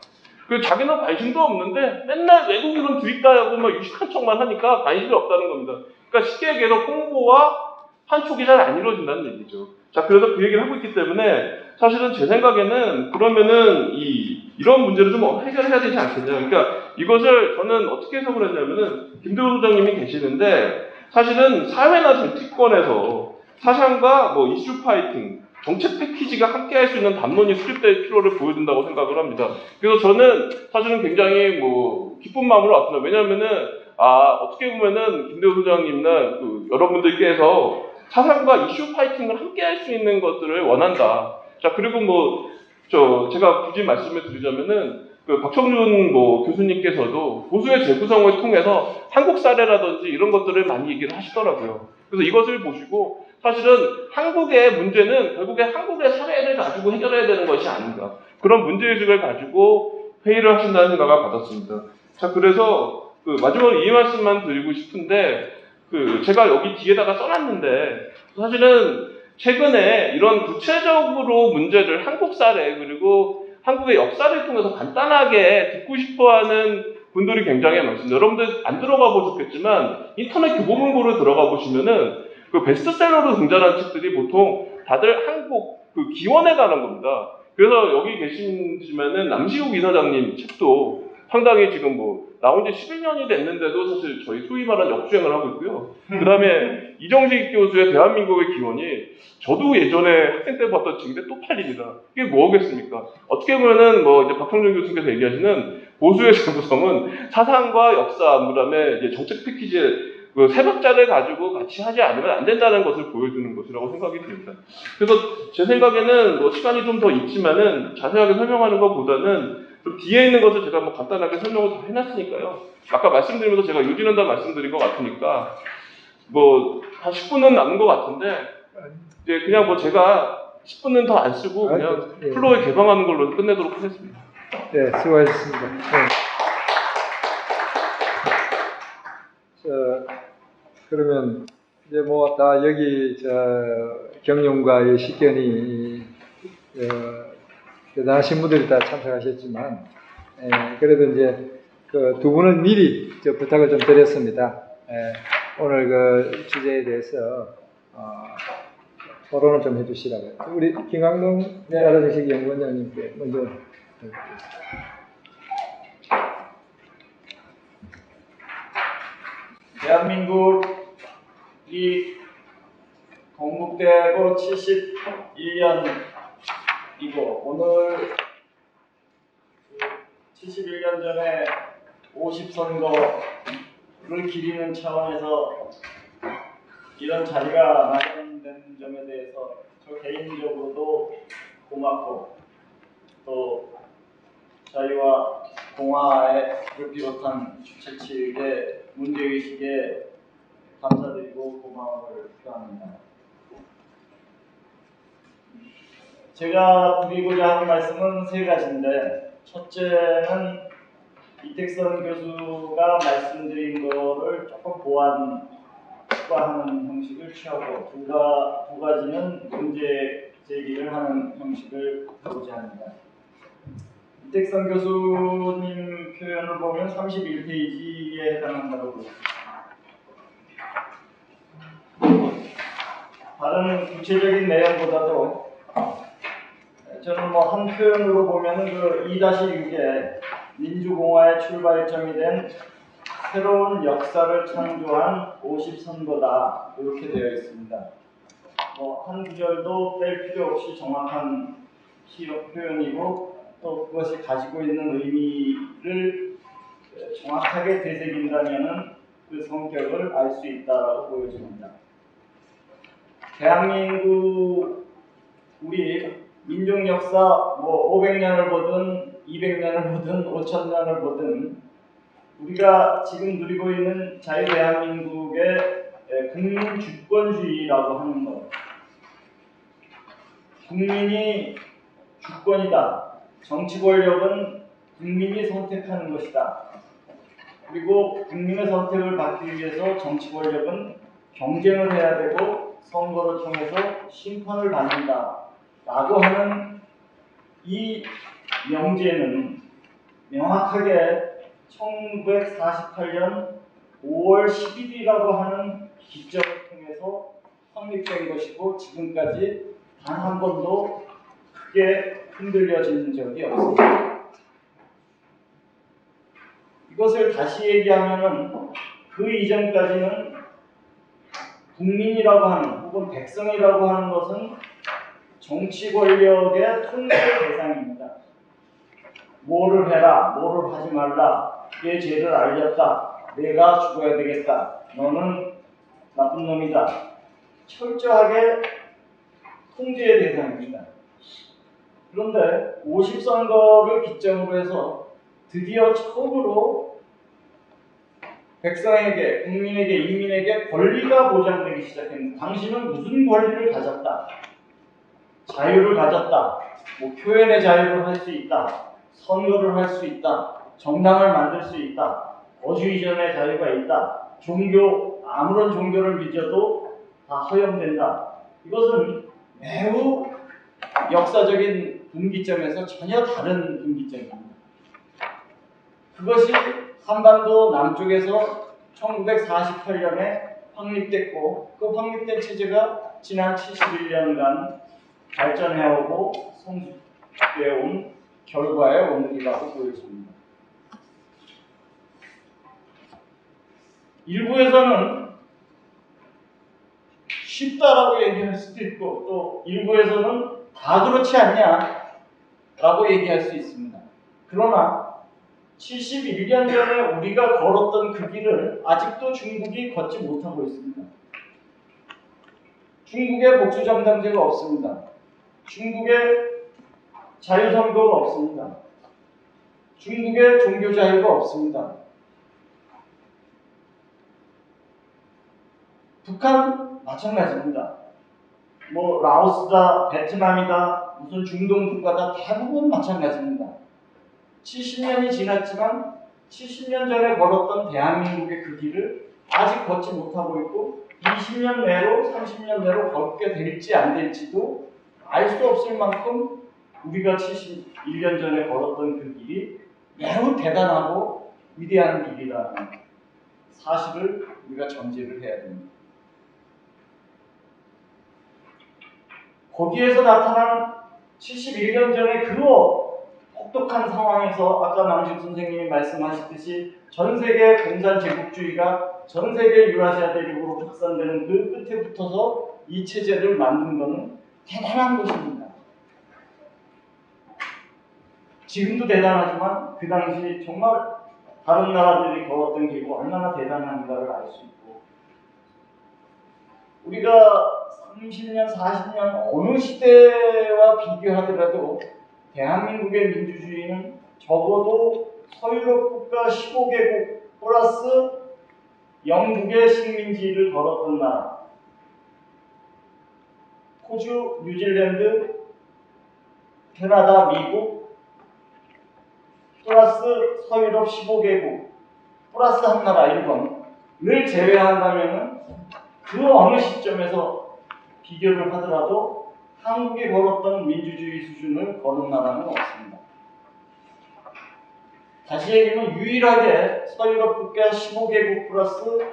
자기는 관심도 없는데 맨날 외국인은 드립다하고 막 유식한 척만 하니까 관심이 없다는 겁니다. 그러니까 쉽게 얘기해서 홍보와 한촉이 잘 안 이루어진다는 얘기죠. 자, 그래서 그 얘기를 하고 있기 때문에 사실은 제 생각에는 그러면은 이런 문제를 좀 해결해야 되지 않겠냐. 그러니까 이것을 저는 어떻게 해석을 했냐면은 김대우 소장님이 계시는데 사실은 사회나 정치권에서 사상과 뭐 이슈 파이팅, 정책 패키지가 함께 할 수 있는 담론이 수립될 필요를 보여준다고 생각을 합니다. 그래서 저는 사실은 굉장히 뭐 기쁜 마음으로 왔습니다. 왜냐하면은 어떻게 보면은 김대우 소장님이나 그 여러분들께서 사상과 이슈 파이팅을 함께 할 수 있는 것들을 원한다. 자, 그리고 제가 굳이 말씀을 드리자면은, 박청준 교수님께서도 보수의 재구성을 통해서 한국 사례라든지 이런 것들을 많이 얘기를 하시더라고요. 그래서 이것을 보시고, 사실은 한국의 문제는 결국에 한국의 사례를 가지고 해결해야 되는 것이 아닌가. 그런 문제의식을 가지고 회의를 하신다는 생각을 받았습니다. 자, 그래서 마지막으로 이 말씀만 드리고 싶은데, 제가 여기 뒤에다가 써놨는데, 사실은 최근에 이런 구체적으로 문제를 한국 사례, 그리고 한국의 역사를 통해서 간단하게 듣고 싶어 하는 분들이 굉장히 많습니다. 여러분들 안 들어가 보셨겠지만, 인터넷 교보문고를 들어가 보시면은, 베스트셀러로 등장한 책들이 보통 다들 한국, 기원에 관한 겁니다. 그래서 여기 계시면은 남시욱 이사장님 책도 상당히 지금 나온 지 11년이 됐는데도 사실 저희 소위 말하는 역주행을 하고 있고요. 그 다음에 이정식 교수의 대한민국의 기원이 저도 예전에 학생 때 봤던 책인데 또 팔립니다. 이게 뭐겠습니까? 어떻게 보면은 이제 박형준 교수께서 얘기하시는 보수의 재구성은 사상과 역사, 그 다음에 이제 정책 패키지의 세 박자를 가지고 같이 하지 않으면 안 된다는 것을 보여주는 것이라고 생각이 듭니다. 그래서 제 생각에는 시간이 좀 더 있지만은 자세하게 설명하는 것보다는 좀 뒤에 있는 것을 제가 간단하게 설명을 다 해놨으니까요. 아까 말씀드리면서 제가 유진한다 말씀드린 것 같으니까 한 10분은 남은 것 같은데 이제 그냥 제가 10분은 더 안 쓰고 그냥 플로어에 개방하는 걸로 끝내도록 하겠습니다. 네, 수고하셨습니다. 네. 그러면 이제 다 여기 경륜과의 식견이 대단하신 분들이 다 참석하셨지만 그래도 이제 두 분을 미리 부탁을 좀 드렸습니다. 오늘 주제에 대해서 토론을 좀 해주시라고요. 우리 김강동 나라정책 연구원장님께 먼저. 대한민국이 건국되고 71년이고 오늘 71년 전에 50선거를 기리는 차원에서 이런 자리가 마련된 점에 대해서 저 개인적으로도 고맙고 또 자유와 공화를 비롯한 주최 측의 문제의식에 감사드리고 고마움을 표합니다. 제가 드리고자 하는 말씀은 세 가지인데 첫째는 이택선 교수가 말씀드린 거를 조금 보완하는 형식을 취하고 두 가지는 문제 제기를 하는 형식을 하고자 합니다. 이택선 교수님 표현을 보면 31페이지에 해당한다고 보입니다. 다른 구체적인 내용보다도 저는 한 표현으로 보면은 2-6에 민주공화의 출발점이 된 새로운 역사를 창조한 50선거다 이렇게 되어 있습니다. 한 구절도 뺄 필요 없이 정확한 표현이고 또 그것이 가지고 있는 의미를 정확하게 되새긴다면은 그 성격을 알 수 있다고 보여집니다. 대한민국 우리 민족 역사 500년을 보든 200년을 보든 5000년을 보든 우리가 지금 누리고 있는 자유대한민국의 국민 주권주의라고 하는 것, 국민이 주권이다. 정치 권력은 국민이 선택하는 것이다. 그리고 국민의 선택을 받기 위해서 정치 권력은 경쟁을 해야 되고 선거를 통해서 심판을 받는다 라고 하는 이 명제는 명확하게 1948년 5월 10일이라고 하는 기점을 통해서 확립된 것이고 지금까지 단 한 번도 크게 흔들려진 적이 없습니다. 이것을 다시 얘기하면은 그 이전까지는 국민이라고 하는 혹은 백성이라고 하는 것은 정치 권력의 통제 대상입니다. 뭐를 해라, 뭐를 하지 말라, 내 죄를 알렸다, 내가 죽어야 되겠다, 너는 나쁜 놈이다. 철저하게 통제의 대상입니다. 그런데 50선거를 기점으로 해서 드디어 처음으로 백성에게, 국민에게, 인민에게 권리가 보장되기 시작했습니다. 당신은 무슨 권리를 가졌다. 자유를 가졌다. 뭐 표현의 자유를 할 수 있다. 선거를 할 수 있다. 정당을 만들 수 있다. 거주 이전의 자유가 있다. 종교, 아무런 종교를 믿어도 다 허용된다. 이것은 매우 역사적인 분기점에서 전혀 다른 분기점입니다. 그것이 한반도 남쪽에서 1948년에 확립됐고 그 확립된 체제가 지난 71년간 발전해오고 성숙되어온 결과의 오늘이라고 보여집니다. 일부에서는 쉽다라고 얘기할 수도 있고 또 일부에서는 다 그렇지 않냐라고 얘기할 수 있습니다. 그러나 71년 전에 우리가 걸었던 그 길을 아직도 중국이 걷지 못하고 있습니다. 중국에 복수정당제가 없습니다. 중국에 자유선거가 없습니다. 중국에 종교자유가 없습니다. 북한 마찬가지입니다. 뭐 라오스다, 베트남이다, 무슨 중동 국가다 대부분 마찬가지입니다. 70년이 지났지만 70년 전에 걸었던 대한민국의 그 길을 아직 걷지 못하고 있고 20년 내로 30년 내로 걷게 될지 안 될지도 알 수 없을 만큼 우리가 71년 전에 걸었던 그 길이 매우 대단하고 위대한 길이라는 사실을 우리가 전제를 해야 됩니다. 거기에서 나타난 71년 전에 그 혹독한 상황에서 아까 남식 선생님이 말씀하셨듯이 전 세계 공산 제국주의가 전 세계 유라시아 대륙으로 확산되는 그 끝에 붙어서 이 체제를 만든 것은 대단한 것입니다. 지금도 대단하지만 그 당시 정말 다른 나라들이 걸었던 길이 얼마나 대단한가를 알 수 있고 우리가 30년, 40년 어느 시대와 비교하더라도 대한민국의 민주주의는 적어도 서유럽 국가 15개국 플러스 영국의 식민지를 걸었던 나라 호주, 뉴질랜드, 캐나다, 미국 플러스 서유럽 15개국 플러스 한 나라 일본을 제외한다면 그 어느 시점에서 비교를 하더라도 한국이 걸었던 민주주의 수준을 걸은 나라는 없습니다. 다시 얘기하면 유일하게 서유럽 국가 15개국 플러스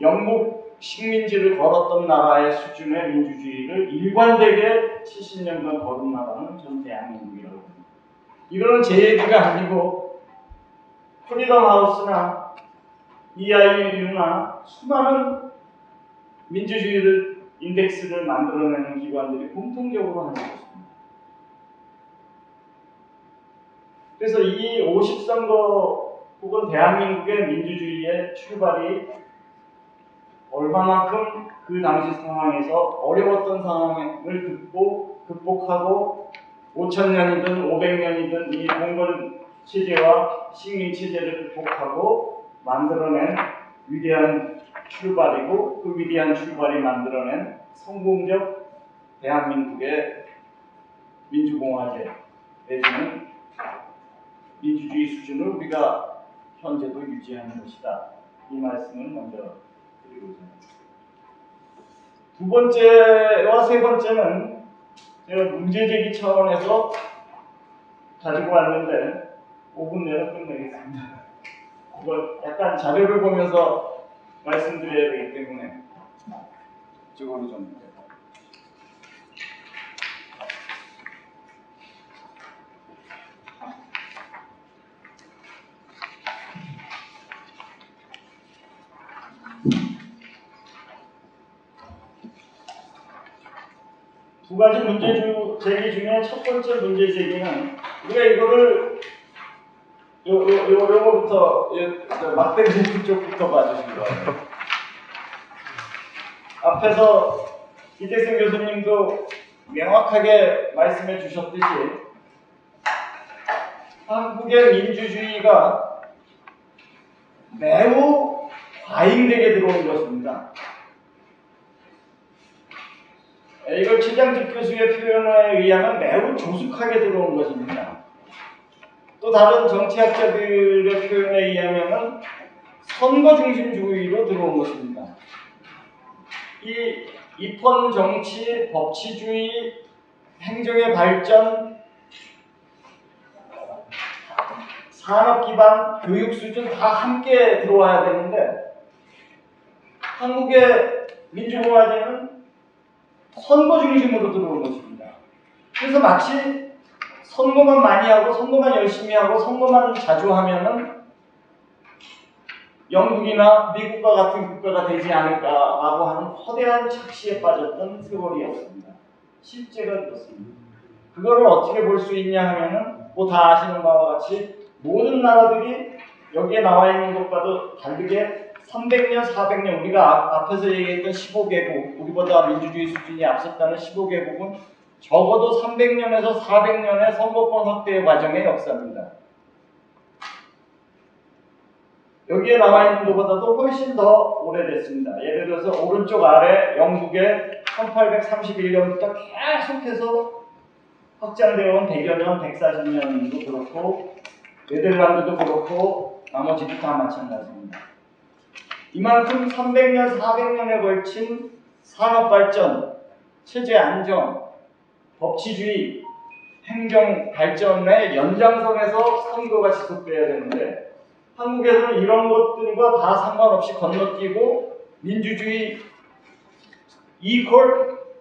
영국 식민지를 걸었던 나라의 수준의 민주주의를 일관되게 70년간 걸은 나라는 전 대한민국이라고 합니다. 이거는 제 얘기가 아니고 프리덤 하우스나 EIU나 수많은 민주주의를 인덱스를 만들어내는 기관들이 공통적으로 하는 것입니다. 그래서 이 50선거 혹은 대한민국의 민주주의의 출발이 얼마만큼 그 당시 상황에서 어려웠던 상황을 극복하고 5,000년이든 500년이든 이 봉건 체제와 식민 체제를 극복하고 만들어낸 위대한 출발이고 그 위대한 출발이 만들어낸 성공적 대한민국의 민주공화제 내지는 민주주의 수준을 우리가 현재도 유지하는 것이다. 이 말씀을 먼저 드리고자 합니다. 두 번째와 세 번째는 제가 문제제기 차원에서 가지고 왔는데 5분 내로 끝내겠습니다. 이거 약간 자료를 보면서 말씀드려야 되기 때문에 이쪽으로 좀. 두 가지 문제 제기 중에 첫 번째 문제 제기는 우리가 이거를 요거부터 막대기 쪽부터 봐주신 거예요. 앞에서 이택승 교수님도 명확하게 말씀해 주셨듯이 한국의 민주주의가 매우 과잉되게 들어온 것입니다. 이걸 최장집 교수의 표현에 의하면 매우 조숙하게 들어온 것입니다. 또 다른 정치학자들의 표현에 의하면 선거 중심주의로 들어온 것입니다. 이 입헌 정치, 법치주의, 행정의 발전, 산업 기반, 교육 수준 다 함께 들어와야 되는데 한국의 민주공화제는 선거 중심으로 들어온 것입니다. 그래서 마치 선거만 많이 하고 선거만 열심히 하고 선거만 자주 하면은 영국이나 미국과 같은 국가가 되지 않을까라고 하는 거대한 착시에 빠졌던 세월이었습니다. 실제가 그렇습니다. 그거를 어떻게 볼 수 있냐 하면은 뭐 다 아시는 바와 같이 모든 나라들이 여기에 나와 있는 것과도 다르게 300년, 400년 우리가 앞에서 얘기했던 15개국 우리보다 민주주의 수준이 앞섰다는 15개국은 적어도 300년에서 400년의 선거권 확대 과정의 역사입니다. 여기에 나와 있는 것보다도 훨씬 더 오래됐습니다. 예를 들어서 오른쪽 아래 영국의 1831년부터 계속해서 확장되어 온 100여 년, 140년도 그렇고 네덜란드도 그렇고 나머지도 다 마찬가지입니다. 이만큼 300년, 400년에 걸친 산업발전, 체제 안정, 법치주의, 행정 발전의 연장선에서 선거가 지속돼야 되는데 한국에서는 이런 것들과 다 상관없이 건너뛰고 민주주의 이퀄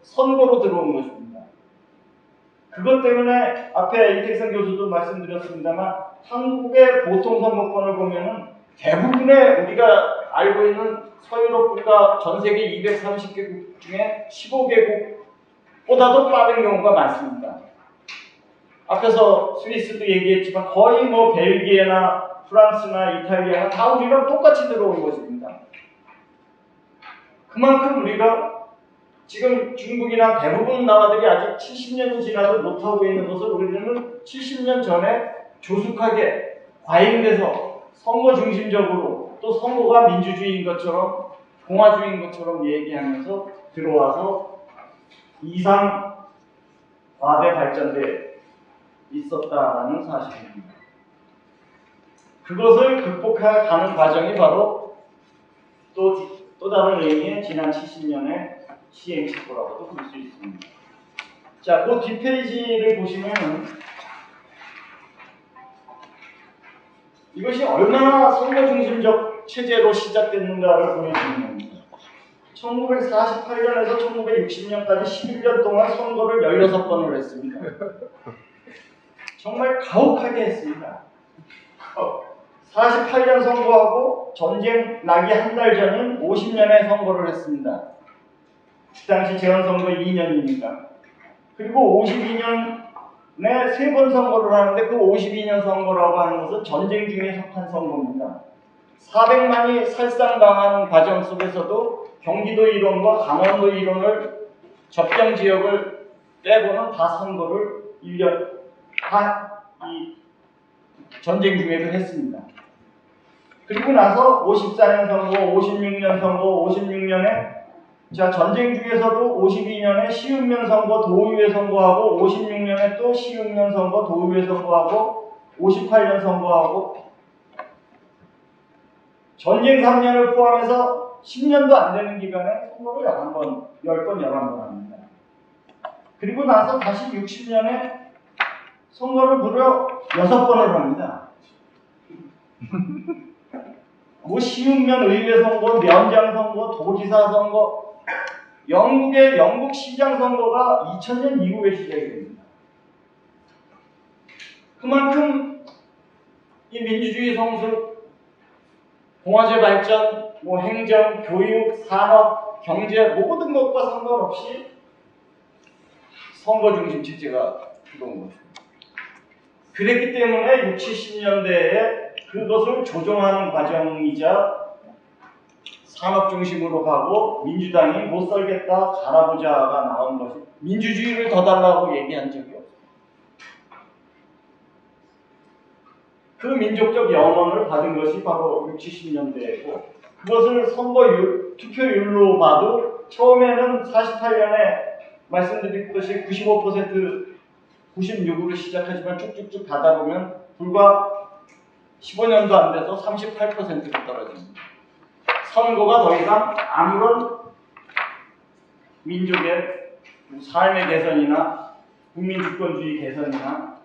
선거로 들어온 것입니다. 그것 때문에 앞에 이택선 교수도 말씀드렸습니다만 한국의 보통 선거권을 보면은 대부분의 우리가 알고 있는 서유럽 국가 전 세계 230개국 중에 15개국보다도 빠른 경우가 많습니다. 앞에서 스위스도 얘기했지만 거의 뭐 벨기에나 프랑스나 이탈리아나 다 우리랑 똑같이 들어온 것입니다. 그만큼 우리가 지금 중국이나 대부분 나라들이 아직 70년이 지나도 못하고 있는 것을 우리는 70년 전에 조숙하게 과잉돼서 선거 중심적으로 또 선거가 민주주의인 것처럼 공화주의인 것처럼 얘기하면서 들어와서 이상화돼 발전돼 있었다라는 사실입니다. 그것을 극복해가는 과정이 바로 또 다른 의미의 지난 70년의 시행착오라고도 볼 수 있습니다. 자, 그 뒷페이지를 보시면 이것이 얼마나 선거 중심적 체제로 시작됐는가를 보여주는 겁니다. 1948년에서 1960년까지 11년 동안 선거를 16번을 했습니다. 정말 가혹하게 했습니다. 48년 선거하고 전쟁 나기 한 달 전인 50년에 선거를 했습니다. 그 당시 재헌선거 2년이니까. 그리고 52년에 3번 선거를 하는데 그 52년 선거라고 하는 것은 전쟁 중에 속한 선거입니다. 400만이 살상당하는 과정 속에서도 경기도 일원과 강원도 일원을 접경 지역을 빼고는 다 선거를 1년 이 전쟁 중에도 했습니다. 그리고 나서 54년 선거, 56년 선거, 56년에 전쟁 중에서도 52년에 시운면 선거, 도의회 선거하고 56년에 또 시운면 선거, 도의회 선거하고 58년 선거하고 전쟁 3년을 포함해서 10년도 안 되는 기간에 선거를 11번 합니다. 그리고 나서 다시 60년에 선거를 무려 6번을 합니다. 뭐 시운면 의회 선거, 면장 선거, 도지사 선거 영국의 영국 시장 선거가 2000년 이후에 시작이 됩니다. 그만큼 이 민주주의 성수, 공화제 발전, 뭐 행정, 교육, 산업, 경제 모든 것과 상관없이 선거 중심 체제가 들어온 거죠. 그랬기 때문에 60, 70년대에 그것을 조정하는 과정이자 산업 중심으로 가고 민주당이 못 살겠다 갈아보자가 나온 것이 민주주의를 더 달라고 얘기한 적이 없어요. 그 민족적 염원을 받은 것이 바로 60, 70년대이고 그것을 선거율, 투표율로 봐도 처음에는 48년에 말씀드렸듯이 95%, 96으로 시작하지만 쭉쭉쭉 가다 보면 불과 15년도 안 돼서 38%로 떨어집니다. 선거가 더 이상 아무런 민족의 삶의 개선이나 국민주권주의 개선이나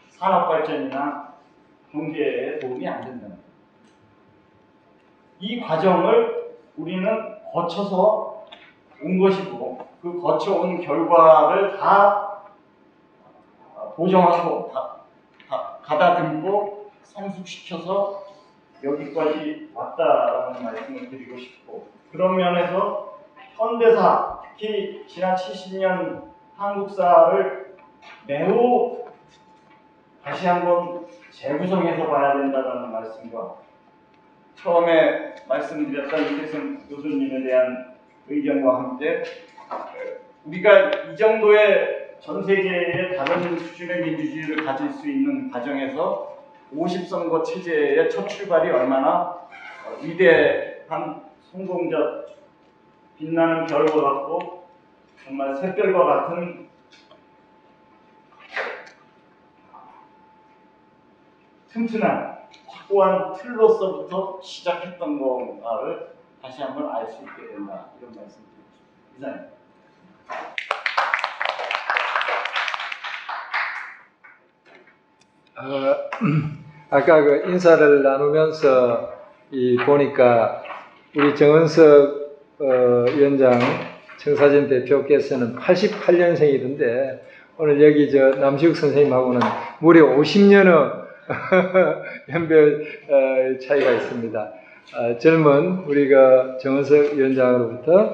산업발전이나 경제에 도움이 안 된다는 거예요. 이 과정을 우리는 거쳐서 온 것이고 그 거쳐온 결과를 다 보정하고 가다듬고 성숙시켜서 여기까지 왔다라는 말씀을 드리고 싶고 그런 면에서 현대사, 특히 지난 70년 한국사를 매우 다시 한번 재구성해서 봐야 된다는 말씀과 처음에 말씀드렸던 이태성 교수님에 대한 의견과 함께 우리가 이 정도의 전 세계의 다른 수준의 민주주의를 가질 수 있는 과정에서 50선거 체제의 첫 출발이 얼마나 위대한 성공적 빛나는 별과 같고 정말 샛별과 같은 튼튼한 확고한 틀로서부터 시작했던 건가를 다시 한번 알 수 있게 된다 이런 말씀드립니다. 이상입니다. 아까 그 인사를 나누면서 보니까 우리 정은석 위원장 청사진 대표께서는 88년생이던데 오늘 여기 남시욱 선생님하고는 무려 50년의 연별 차이가 있습니다. 젊은 우리가 정은석 위원장으로부터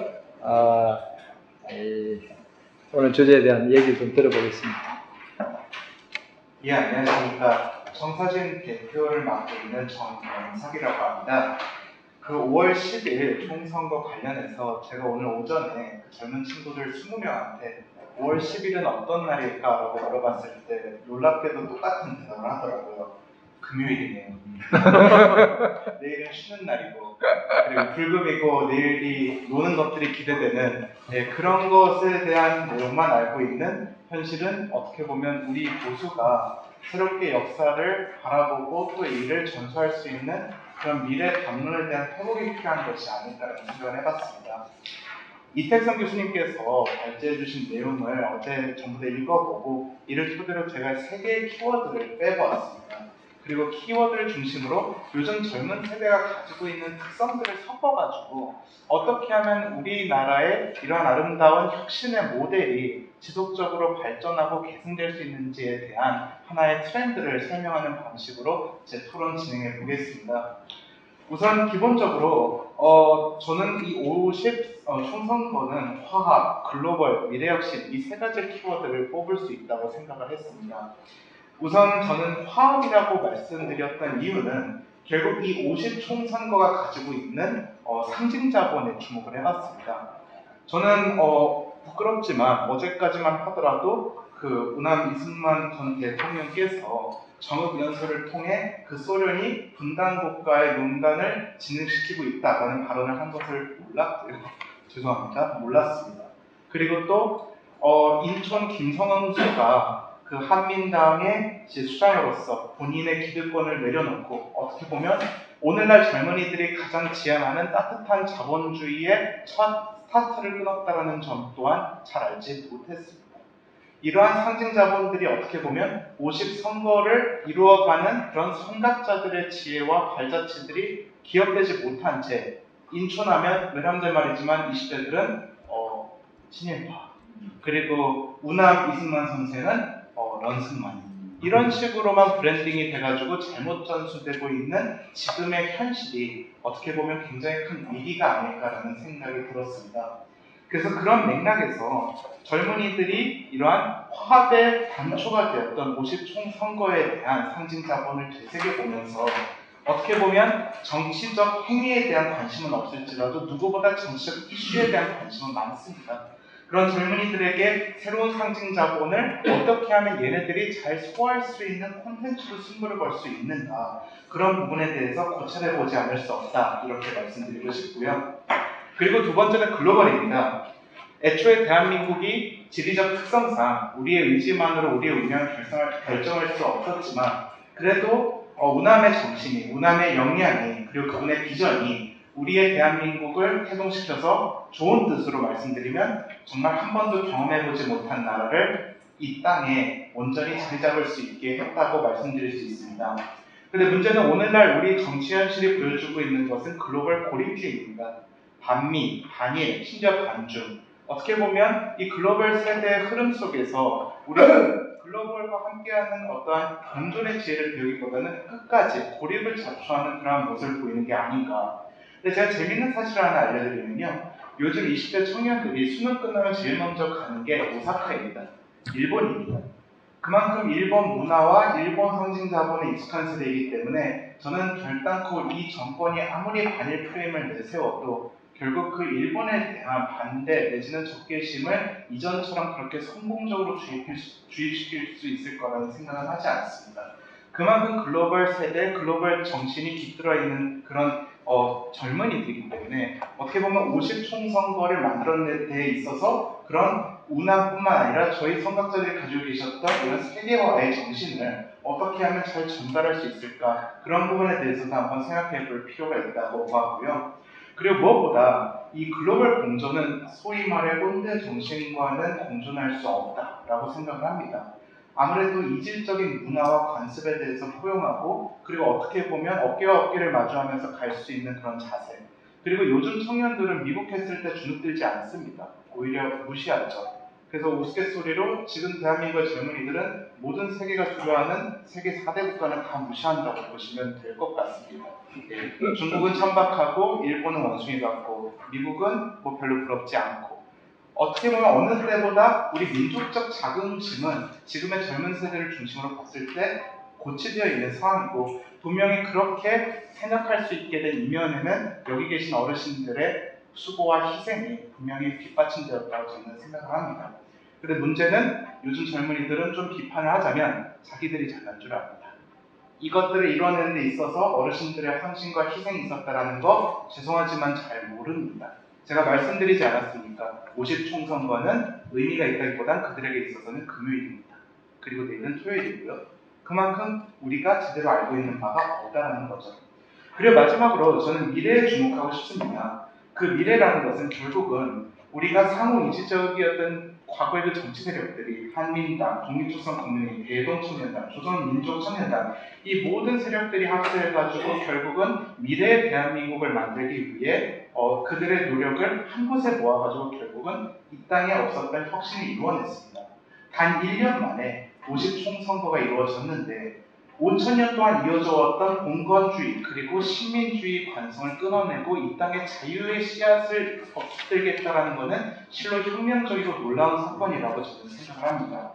오늘 주제에 대한 얘기 좀 들어보겠습니다. 예, 안녕하십니까. 청사진 대표를 맡고 있는 정영석이라고 합니다. 그 5월 10일 총선거 관련해서 제가 오늘 오전에 그 젊은 친구들 20명한테 5월 10일은 어떤 날일까라고 물어봤을 때 놀랍게도 똑같은 대답을 하더라고요. 금요일이네요. 내일은 쉬는 날이고 그리고 불금이고 내일이 노는 것들이 기대되는 그런 것에 대한 내용만 알고 있는 현실은 어떻게 보면 우리 보수가 새롭게 역사를 바라보고 또 이를 전수할 수 있는 그런 미래 담론에 대한 회복이 필요한 것이 아닐까라는 생각을 해봤습니다. 이태성 교수님께서 발제해 주신 내용을 어제 전부 다 읽어보고 이를 토대로 제가 3개의 키워드를 빼보았습니다. 그리고 키워드를 중심으로 요즘 젊은 세대가 가지고 있는 특성들을 섞어가지고 어떻게 하면 우리나라의 이러한 아름다운 혁신의 모델이 지속적으로 발전하고 개선될 수 있는지에 대한 하나의 트렌드를 설명하는 방식으로 제 토론 진행해 보겠습니다. 우선 기본적으로 저는 이 50 총선거는 화합, 글로벌, 미래혁신 이 3가지 키워드를 뽑을 수 있다고 생각을 했습니다. 우선 저는 화합이라고 말씀드렸던 이유는 결국 이 50 총선거가 가지고 있는 상징 자본에 주목을 해봤습니다. 저는 부끄럽지만 어제까지만 하더라도 그 우남 이승만 전 대통령께서 정읍연설을 통해 그 소련이 분단 국가의 농단을 진행시키고 있다라는 발언을 한 것을 몰랐고요. 죄송합니다. 몰랐습니다. 그리고 또 인천 김성황 씨가 그 한민당의 수장으로서 본인의 기득권을 내려놓고 어떻게 보면 오늘날 젊은이들이 가장 지향하는 따뜻한 자본주의의 첫 스타트를 끊었다는 점 또한 잘 알지 못했습니다. 이러한 상징 자본들이 어떻게 보면 50 선거를 이루어가는 그런 선각자들의 지혜와 발자취들이 기억되지 못한 채 인초하면 늘 함대 말이지만 20대들은 신일파, 그리고 우남 이승만 선생은 런승만이, 이런 식으로만 브랜딩이 돼가지고 잘못 전수되고 있는 지금의 현실이 어떻게 보면 굉장히 큰 위기가 아닐까라는 생각이 들었습니다. 그래서 그런 맥락에서 젊은이들이 이러한 화합의 단초가 되었던 50총 선거에 대한 상징 자본을 되새겨보면서 어떻게 보면 정치적 행위에 대한 관심은 없을지라도 누구보다 정치적 이슈에 대한 관심은 많습니다. 그런 젊은이들에게 새로운 상징 자본을 어떻게 하면 얘네들이 잘 소화할 수 있는 콘텐츠로 승부를 걸 수 있는가, 그런 부분에 대해서 고찰해보지 않을 수 없다, 이렇게 말씀드리고 싶고요. 그리고 두 번째는 글로벌입니다. 애초에 대한민국이 지리적 특성상 우리의 의지만으로 우리의 운명을 결정할 수 없었지만, 그래도 우남의 정신이, 우남의 역량이, 그리고 그분의 비전이 우리의 대한민국을 태동시켜서 좋은 뜻으로 말씀드리면 정말 한 번도 경험해보지 못한 나라를 이 땅에 온전히 자리 잡을 수 있게 했다고 말씀드릴 수 있습니다. 근데 문제는 오늘날 우리 정치 현실이 보여주고 있는 것은 글로벌 고립주의입니다. 반미, 반일, 심지어 반중. 어떻게 보면 이 글로벌 세대의 흐름 속에서 우리는 글로벌과 함께하는 어떠한 공존의 지혜를 배우기보다는 끝까지 고립을 자초하는 그러한 모습을 보이는 게 아닌가. 근데 제가 재밌는 사실을 하나 알려드리면요. 요즘 20대 청년들이 수능 끝나면 제일 먼저 가는 게 오사카입니다. 일본입니다. 그만큼 일본 문화와 일본 상징 자본에 익숙한 세대이기 때문에 저는 결단코 이 정권이 아무리 반일 프레임을 내세워도 결국 그 일본에 대한 반대 내지는 적개심을 이전처럼 그렇게 성공적으로 주입시킬 수 있을 거라는 생각은 하지 않습니다. 그만큼 글로벌 세대, 글로벌 정신이 깃들어 있는 그런 젊은이들이기 때문에 어떻게 보면 50총 선거를 만들어낸 데 있어서 그런 운항뿐만 아니라 저희 선각자들이 가지고 계셨던 이런 세계화의 정신을 어떻게 하면 잘 전달할 수 있을까, 그런 부분에 대해서도 한번 생각해 볼 필요가 있다고 보았고요. 그리고 무엇보다 이 글로벌 공존은 소위 말해 꼰대 정신과는 공존할 수 없다라고 생각을 합니다. 아무래도 이질적인 문화와 관습에 대해서 포용하고, 그리고 어떻게 보면 어깨와 어깨를 마주하면서 갈 수 있는 그런 자세, 그리고 요즘 청년들은 미국 했을 때 주눅들지 않습니다. 오히려 무시하죠. 그래서 우스갯소리로 지금 대한민국의 젊은이들은 모든 세계가 주도하는 세계 4대 국가는 다 무시한다고 보시면 될 것 같습니다. 중국은 천박하고 일본은 원숭이 같고 미국은 뭐 별로 부럽지 않고, 어떻게 보면 어느 때보다 우리 민족적 자긍심은 지금의 젊은 세대를 중심으로 봤을 때 고취되어 있는 상황이고, 분명히 그렇게 생각할 수 있게 된 이면에는 여기 계신 어르신들의 수고와 희생이 분명히 뒷받침되었다고 저는 생각을 합니다. 근데 문제는 요즘 젊은이들은 좀 비판을 하자면 자기들이 잘난 줄 압니다. 이것들을 이뤄내는 데 있어서 어르신들의 헌신과 희생이 있었다는 거 죄송하지만 잘 모릅니다. 제가 말씀드리지 않았습니까? 50총 선거는 의미가 있다기보단 그들에게 있어서는 금요일입니다. 그리고 내일은 토요일이고요. 그만큼 우리가 제대로 알고 있는 바가 없다는 거죠. 그리고 마지막으로 저는 미래에 주목하고 싶습니다. 그 미래라는 것은 결국은 우리가 상호 이질적이었던 과거의 그 정치 세력들이 한민당, 독립조선국민회의, 대동청년단, 조선민족청년단, 이 모든 세력들이 합세해가지고 결국은 미래의 대한민국을 만들기 위해 그들의 노력을 한 곳에 모아가지고 결국은 이 땅에 없었던 혁신을 이루어냈습니다. 단 1년 만에 50총 선거가 이루어졌는데 5,000년 동안 이어져 왔던 봉건주의 그리고 식민주의 관성을 끊어내고 이 땅에 자유의 씨앗을 깃들겠다라는 것은 실로 혁명적이고 놀라운 사건이라고 저는 생각을 합니다.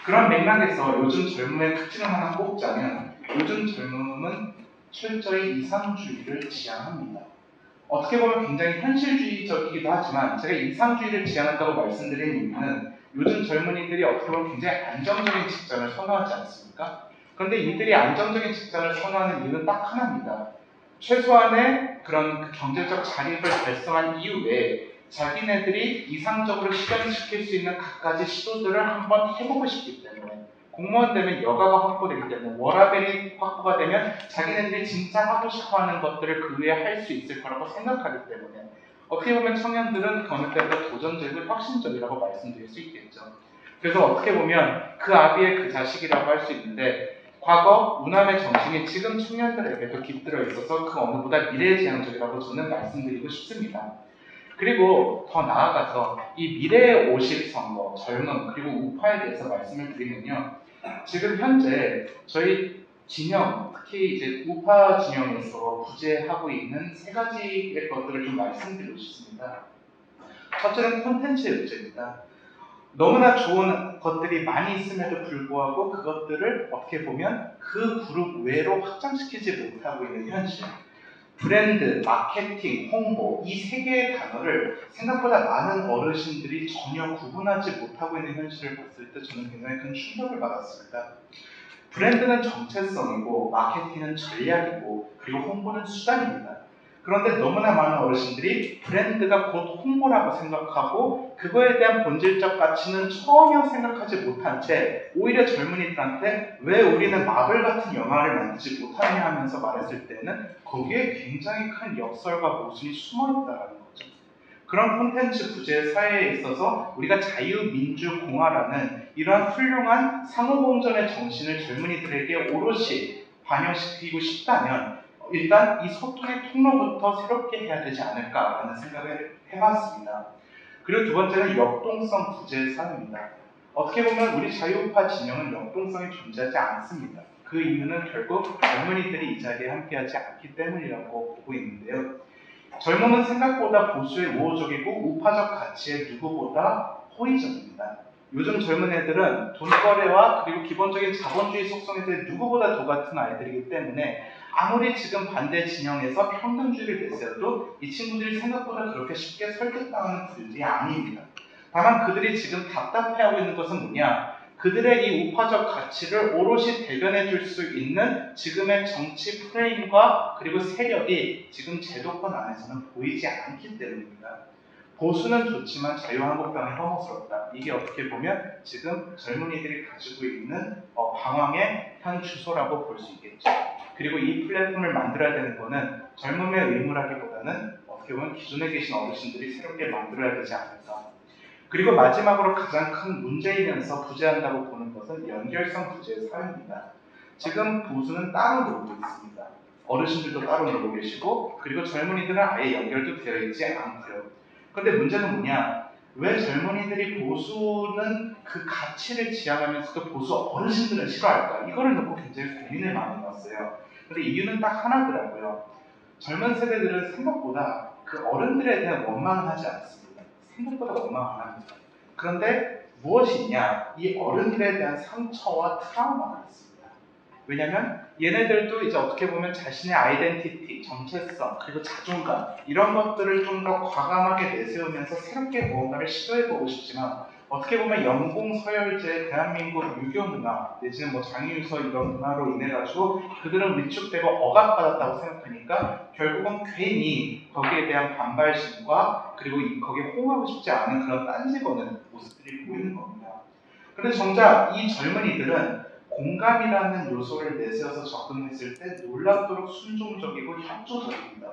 그런 맥락에서 요즘 젊음의 특징을 하나 꼽자면 요즘 젊음은 철저히 이상주의를 지향합니다. 어떻게 보면 굉장히 현실주의적이기도 하지만 제가 이상주의를 지향한다고 말씀드린 이유는 요즘 젊은이들이 어떻게 보면 굉장히 안정적인 직장을 선호하지 않습니까? 그런데 이들이 안정적인 직장을 선호하는 이유는 딱 하나입니다. 최소한의 그런 경제적 자립을 달성한 이후에 자기네들이 이상적으로 실현시킬 수 있는 갖가지 시도들을 한번 해보고 싶기 때문에, 공무원 되면 여가가 확보되기 때문에, 워라밸이 확보가 되면 자기네들이 진짜 하고 싶어하는 것들을 그 위에 할 수 있을 거라고 생각하기 때문에 어떻게 보면 청년들은 어느 때보다 도전적이고 혁신적이라고 말씀드릴 수 있겠죠. 그래서 어떻게 보면 그 아비의 그 자식이라고 할 수 있는데 과거 우남의 정신이 지금 청년들에게도 깃들어 있어서 그 어느보다 미래지향적이라고 저는 말씀드리고 싶습니다. 그리고 더 나아가서 이 미래의 50선거, 젊음, 그리고 우파에 대해서 말씀을 드리면요. 지금 현재 저희 진영, 특히 이제 우파 진영에서 부재하고 있는 세 가지의 것들을 좀 말씀드리고 싶습니다. 첫째는 콘텐츠의 문제입니다. 너무나 좋은 것들이 많이 있음에도 불구하고 그것들을 어떻게 보면 그 그룹 외로 확장시키지 못하고 있는 현실. 브랜드, 마케팅, 홍보 이 세 개의 단어를 생각보다 많은 어르신들이 전혀 구분하지 못하고 있는 현실을 봤을 때 저는 굉장히 큰 충격을 받았습니다. 브랜드는 정체성이고 마케팅은 전략이고 그리고 홍보는 수단입니다. 그런데 너무나 많은 어르신들이 브랜드가 곧 홍보라고 생각하고 그거에 대한 본질적 가치는 전혀 생각하지 못한 채 오히려 젊은이들한테 왜 우리는 마블 같은 영화를 만들지 못하느냐 하면서 말했을 때는 거기에 굉장히 큰 역설과 모순이 숨어있다는 거죠. 그런 콘텐츠 부재 사회에 있어서 우리가 자유민주공화라는 이러한 훌륭한 상호공존의 정신을 젊은이들에게 오롯이 반영시키고 싶다면 일단 이 소통의 통로부터 새롭게 해야 되지 않을까라는 생각을 해봤습니다. 그리고 두 번째는 역동성 부재 사회입니다. 어떻게 보면 우리 자유우파 진영은 역동성이 존재하지 않습니다. 그 이유는 결국 젊은이들이 이 자리에 함께하지 않기 때문이라고 보고 있는데요. 젊음은 생각보다 보수에 우호적이고 우파적 가치에 누구보다 호의적입니다. 요즘 젊은 애들은 돈거래와 그리고 기본적인 자본주의 속성에 대해 누구보다 도 같은 아이들이기 때문에 아무리 지금 반대 진영에서 평등주의를 내세워도 이 친구들이 생각보다 그렇게 쉽게 설득당하는 분들이 아닙니다. 다만 그들이 지금 답답해하고 있는 것은 뭐냐? 그들의 이 우파적 가치를 오롯이 대변해 줄 수 있는 지금의 정치 프레임과 그리고 세력이 지금 제도권 안에서는 보이지 않기 때문입니다. 보수는 좋지만 자유한국당은 혐오스럽다. 이게 어떻게 보면 지금 젊은이들이 가지고 있는 방황의 한 주소라고 볼 수 있겠죠. 그리고 이 플랫폼을 만들어야 되는 거는 젊음의 의무라기보다는 어떻게 보면 기존에 계신 어르신들이 새롭게 만들어야 되지 않을까. 그리고 마지막으로 가장 큰 문제이면서 부재한다고 보는 것은 연결성 부재의 사회입니다. 지금 보수는 따로 놀고 있습니다. 어르신들도 따로 놀고 계시고 그리고 젊은이들은 아예 연결도 되어 있지 않고요. 그런데 문제는 뭐냐? 왜 젊은이들이 보수는 그 가치를 지향하면서도 보수 어르신들은 싫어할까? 이거를 놓고 굉장히 고민을 많이 해봤어요. 근데 이유는 딱 하나더라고요. 젊은 세대들은 생각보다 그 어른들에 대한 원망은 하지 않습니다. 생각보다 원망 안 합니다. 그런데 무엇이냐? 이 어른들에 대한 상처와 트라우마가 있습니다. 왜냐하면 얘네들도 이제 어떻게 보면 자신의 아이덴티티, 정체성, 그리고 자존감 이런 것들을 좀 더 과감하게 내세우면서 새롭게 무언가를 시도해보고 싶지만 어떻게 보면 연공 서열제, 대한민국 유교 문화 내지는 뭐 장유유서 이런 문화로 인해 가지고 그들은 위축되고 억압받았다고 생각하니까 결국은 괜히 거기에 대한 반발심과 그리고 거기에 호응하고 싶지 않은 그런 딴지거는 모습들이 보이는 겁니다. 그런데 정작 이 젊은이들은 공감이라는 요소를 내세워서 접근했을 때 놀랍도록 순종적이고 협조적입니다.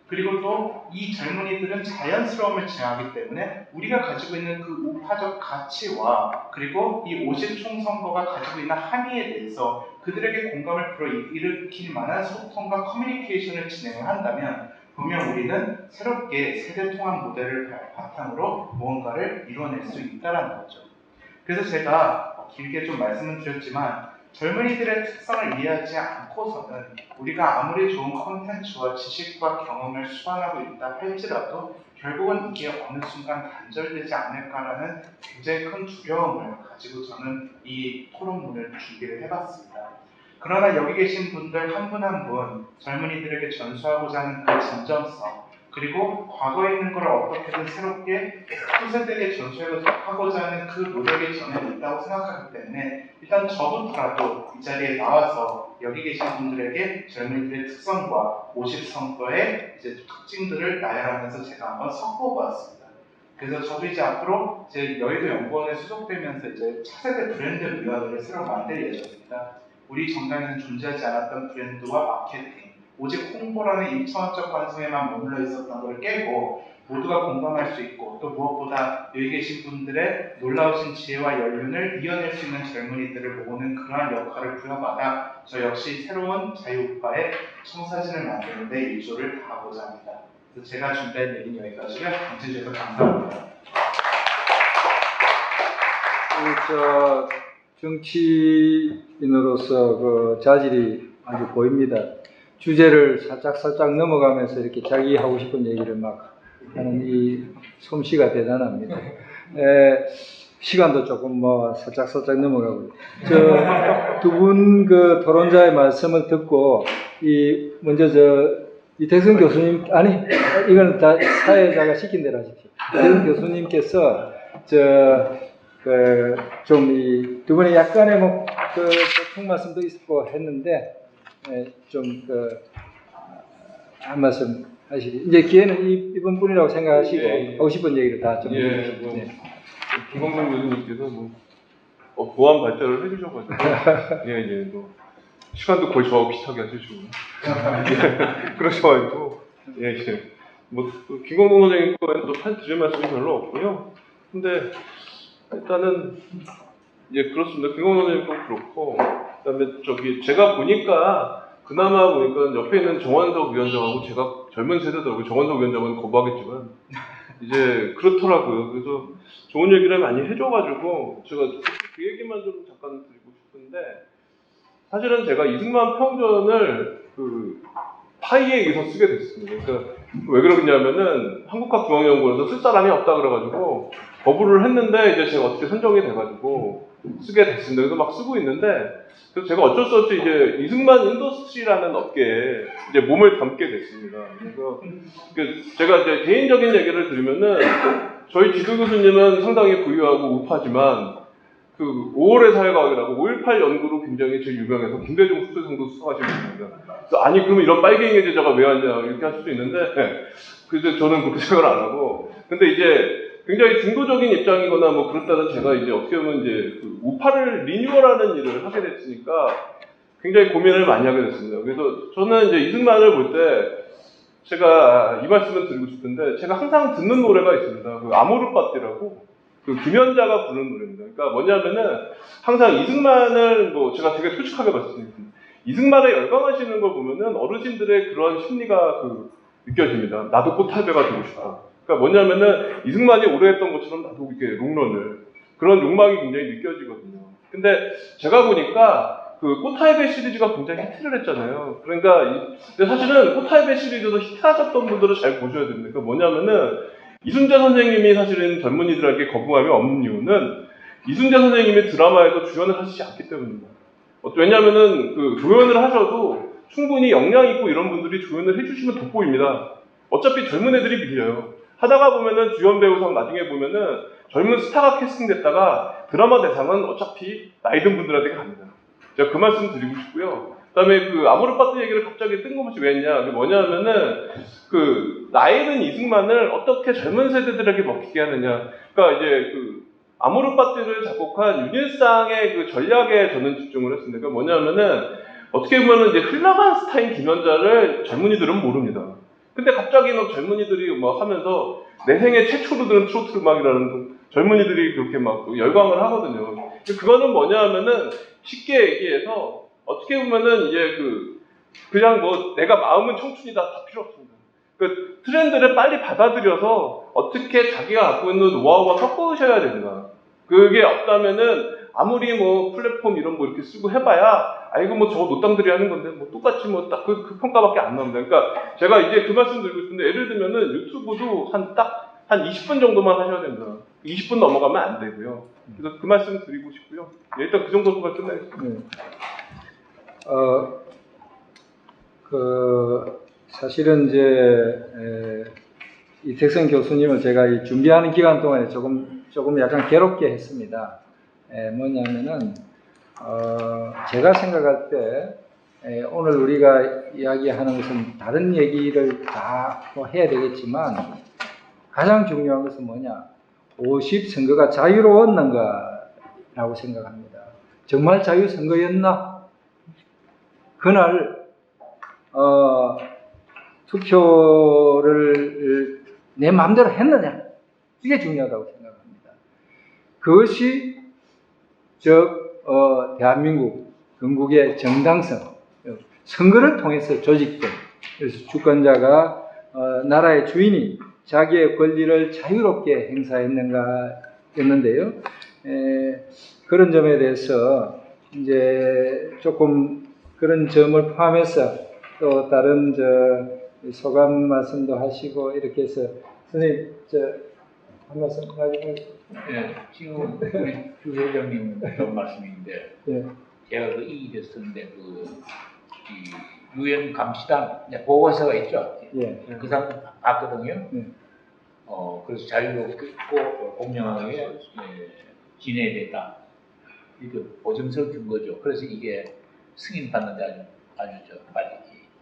그리고 또 이 젊은이들은 자연스러움을 지향하기 때문에 우리가 가지고 있는 그 우파적 가치와 그리고 이 50총선거가 가지고 있는 함의에 대해서 그들에게 공감을 불어일으킬 만한 소통과 커뮤니케이션을 진행을 한다면 분명 우리는 새롭게 세대통합 모델을 바탕으로 무언가를 이뤄낼 수 있다는 거죠. 그래서 제가 길게 좀 말씀을 드렸지만 젊은이들의 특성을 이해하지 않고서는 우리가 아무리 좋은 콘텐츠와 지식과 경험을 수반하고 있다 할지라도 결국은 이게 어느 순간 단절되지 않을까라는 굉장히 큰 두려움을 가지고 저는 이 토론문을 준비를 해봤습니다. 그러나 여기 계신 분들 한 분 한 분 젊은이들에게 전수하고자 하는 그 진정성 그리고 과거에 있는 걸 어떻게든 새롭게 후세대에게 전수하고자 하는 그 노력이 저는 있다고 생각하기 때문에 일단 저부터라도 이 자리에 나와서 여기 계신 분들에게 젊은이들의 특성과 50선거의 이제 특징들을 나열하면서 제가 한번 섞어보았습니다. 그래서 저도 이제 앞으로 제 여의도 연구원에 소속되면서 이제 차세대 브랜드 위원회를 새로 만들 예정입니다. 우리 정당에는 존재하지 않았던 브랜드와 마케팅 오직 홍보라는 1차원적 관성에만 머물러 있었던 걸 깨고 모두가 공감할 수 있고 또 무엇보다 여기 계신 분들의 놀라우신 지혜와 연륜을 이어낼 수 있는 젊은이들을 모으는 그러한 역할을 부여받아 저 역시 새로운 자유국가의 청사진을 만드는 데 일조를 다하고자 합니다. 그래서 제가 준비한 얘기는 여기까지고요. 당신주셔서 감사합니다. 저 정치인으로서 그 자질이 아주 보입니다. 주제를 살짝 넘어가면서 이렇게 자기 하고 싶은 얘기를 막 하는 이 솜씨가 대단합니다. 시간도 조금 뭐 살짝 넘어가고요. 저 두 분 그 토론자의 말씀을 듣고 먼저 이태성 교수님, 아니 이건 다 사회자가 시킨 대로 하십시오. 이태성 교수님께서 좀 이 두 분의 약간의 보충 말씀도 있고 했는데 한 말씀 하시기. 이제 기회는 이분뿐이라고 생각하시고 예. 하고 싶은 얘기를 다 좀 해주십시오. 뭐, 네. 김광석 교수님께서 보안 발달을 해주셔가지고 뭐 시간도 거의 저하고 비슷하게 해주시고 그러셔가지고 뭐 김광석 선생님 거에도 드릴 말씀이 별로 없고요. 근데 일단은 그렇습니다. 김광석 선생님 거 그렇고 그다음에 제가 그나마 보니까 옆에 있는 정원석 위원장하고 제가 젊은 세대더라고요. 정원석 위원장은 거부하겠지만 이제 그렇더라고요. 그래서 좋은 얘기를 많이 해줘가지고 제가 그 얘기만 좀 잠깐 드리고 싶은데, 사실은 제가 이승만 평전을 파이에 의해서 쓰게 됐습니다. 그러니까 왜 그러냐면은 한국학중앙연구원에서 쓸 사람이 없다 그래가지고 거부를 했는데 이제 제가 어떻게 선정이 돼가지고 쓰게 됐습니다. 그래서 막 쓰고 있는데, 그래서 제가 어쩔 수 없이 이제 이승만 인더스트리라는 업계에 이제 몸을 담게 됐습니다. 그래서 제가 이제 개인적인 얘기를 드리면은, 저희 지도 교수님은 상당히 부유하고 우파지만 5월의 사회과학이라고 5.18 연구로 굉장히 제일 유명해서 김대중 수석도 수석하신 분입니다. 그래서 아니 그러면 이런 빨갱이 제자가 왜 왔냐 이렇게 할 수도 있는데, 그래서 저는 그렇게 생각을 안 하고, 근데 이제 굉장히 중도적인 입장이거나 뭐 그렇다는 제가 이제 어떻게 보면 이제 우파를 리뉴얼하는 일을 하게 됐으니까 굉장히 고민을 많이 하게 됐습니다. 그래서 저는 이제 이승만을 볼 때 제가 이 말씀을 드리고 싶은데, 제가 항상 듣는 노래가 있습니다. 아모르파티라고 김연자가 부르는 노래입니다. 그러니까 뭐냐면은 항상 이승만을 제가 되게 솔직하게 말씀드립니다. 이승만에 열광하시는 걸 보면은 어르신들의 그런 심리가 느껴집니다. 나도 꽃탈배가 되고 싶다. 그러니까 뭐냐면은 이승만이 오래 했던 것처럼 나도 이렇게 롱런을, 그런 욕망이 굉장히 느껴지거든요. 근데 제가 보니까 꽃타입의 시리즈가 굉장히 히트를 했잖아요. 그러니까 근데 사실은 꽃타입의 시리즈도 히트하셨던 분들은 잘 보셔야 됩니다. 그러니까 뭐냐면은 이순재 선생님이 사실은 젊은이들에게 거부감이 없는 이유는 이순재 선생님이 드라마에서 주연을 하시지 않기 때문입니다. 왜냐면은 조연을 하셔도 충분히 역량 있고 이런 분들이 조연을 해주시면 돋보입니다. 어차피 젊은 애들이 밀려요. 하다가 보면은 주연 배우상 나중에 보면은 젊은 스타가 캐스팅됐다가 드라마 대상은 어차피 나이 든 분들한테 갑니다. 제가 그 말씀 드리고 싶고요. 그 다음에 아모르파트 얘기를 갑자기 뜬금없이 왜 했냐. 그게 뭐냐면은 나이 든 이승만을 어떻게 젊은 세대들에게 먹히게 하느냐. 그러니까 이제 아모르파트를 작곡한 윤일상의 전략에 저는 집중을 했습니다. 그러니까 뭐냐면은 어떻게 보면은 이제 흘러간 스타인 김연자를 젊은이들은 모릅니다. 근데 갑자기 막 젊은이들이 막 하면서 내 생애 최초로 들은 트로트 음악이라는 젊은이들이 그렇게 막 열광을 하거든요. 그거는 뭐냐 하면은 쉽게 얘기해서 어떻게 보면은 이제 그냥 내가 마음은 청춘이다 다 필요 없습니다. 트렌드를 빨리 받아들여서 어떻게 자기가 갖고 있는 노하우와 섞으셔야 된다. 그게 없다면은 아무리 플랫폼 이런 이렇게 쓰고 해봐야 아이고 저거 노땅들이 하는 건데 똑같이 딱 그 평가밖에 안 나옵니다. 그러니까 제가 이제 그 말씀 드리고 싶은데, 예를 들면은 유튜브도 한 20분 정도만 하셔야 됩니다. 20분 넘어가면 안 되고요. 그래서 그 말씀 드리고 싶고요. 일단 그 정도로만 끝내겠습니다. 사실은 이제 이택성 교수님을 제가 준비하는 기간 동안에 조금 약간 괴롭게 했습니다. 뭐냐면은 제가 생각할 때 오늘 우리가 이야기하는 것은 다른 얘기를 다 해야 되겠지만 가장 중요한 것은 뭐냐, 50 선거가 자유로웠는가라고 생각합니다. 정말 자유선거였나? 그날 투표를 내 마음대로 했느냐? 이게 중요하다고 생각합니다. 그것이 대한민국 건국의 정당성, 선거를 통해서 조직된, 그래서 주권자가 나라의 주인이 자기의 권리를 자유롭게 행사했는가였는데요. 그런 점에 대해서 이제 조금 그런 점을 포함해서 또 다른 소감 말씀도 하시고 이렇게 해서 선생님 한 말씀 가지고. 예, 지금 우리 주 회장님 한 말씀인데 예. 제가 그 이 일을 썼는데 이 유엔 감시단 보고서가 있죠. 예. 그 사람 봤거든요. 예. 그래서 자유롭고 공정하게 지내야 된다. 이렇게 보증서를 준 거죠. 그래서 이게 승인 받는데 아주 빨리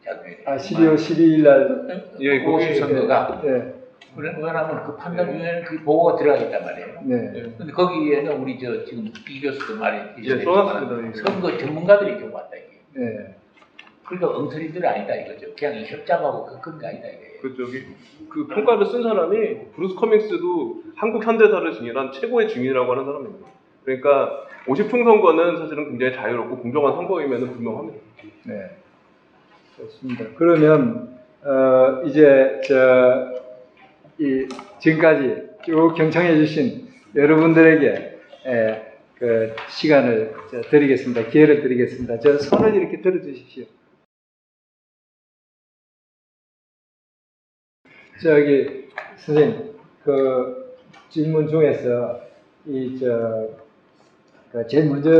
작용해야 돼요. 12월 12일 날. 예, 거기 선거가. 예. 왜냐하면 그 판단 유엔 그 보고가 들어가겠단 말이에요. 네. 근데 거기에는 우리 지금 이 교수도 말이 예, 써놨습니다. 선거 전문가들이 좀 왔다 이게. 네. 그러니까 엉터리들 아니다 이거죠. 그냥 협잡하고 그런 거 아니다 이게. 그 평가를 쓴 사람이 브루스 커밍스도 한국 현대사를 증인한 최고의 증인이라고 하는 사람입니다. 그러니까 50총선거는 사실은 굉장히 자유롭고 공정한 선거임에는 분명합니다. 네. 좋습니다. 그러면 이제 지금까지 쭉 경청해 주신 여러분들에게 그 시간을 드리겠습니다. 기회를 드리겠습니다. 손을 이렇게 들어 주십시오. 선생님, 그 질문 중에서 제일 먼저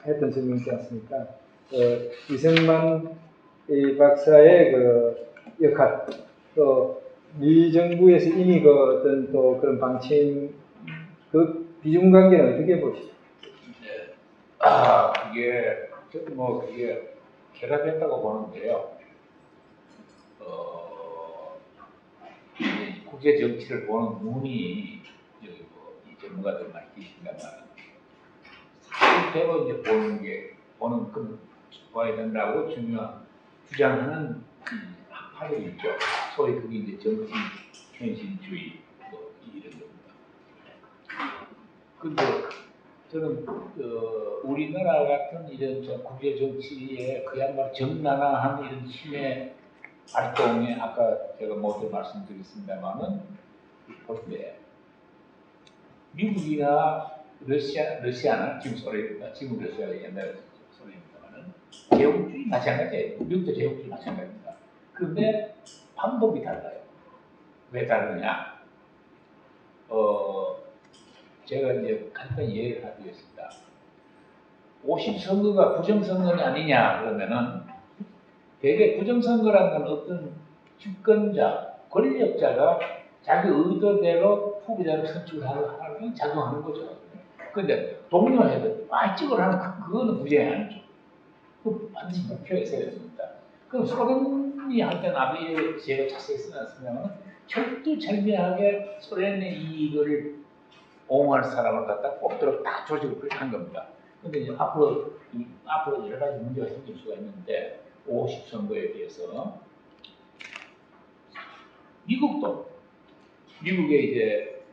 했던 질문 있지 않습니까? 이승만 박사의 그 역할, 또 미 정부에서 이미 그 어떤 또 그런 방침, 그 비중 관계는 어떻게 보시죠? 그게 그게 결합했다고 보는데요. 이제 국제 정치를 보는 눈이 이 전문가들 많이 계신다만 사실대로 이제 보는 그 봐야 된다고 주장하는 학파들이 있죠. 소위 그게 이제 정치 현실주의 이런 겁니다. 근데 저는 우리나라 같은 이런 국제 정치에 그야말로 정난화한 이런 힘의 활동에 아까 제가 모두 말씀드렸습니다만은 볼때 미국이나 러시아는 지금 소련입니다. 지금 러시아가 옛날 소련입니다만은 제국주의 마찬가지예요. 미국도 제국주의 마찬가지입니다. 그런데 방법이 달라요. 왜 다르냐? 제가 이제 간단히 이해를 하겠습니다. 50선거가 부정선거는 아니냐 그러면은 대개 부정선거라는 건 어떤 주권자, 권력자가 자기 의도대로 후보자를 선출하는 작용하는 거죠. 그런데 동료회들 많이 찍으라는 그거는 부정이 아니죠. 그 반드시 목표가 있어야 됩니다. 그럼 소련이 할 때는 아버지 제가 자세히 써놨습니다만 철두철미하게 소련의 이익을 옹호할 사람을 갖다 뽑도록 다 조직을 그렇게 한 겁니다. 근데 이제 앞으로 여러 가지 문제가 생길 수가 있는데 50선거에 대해서 미국의 이제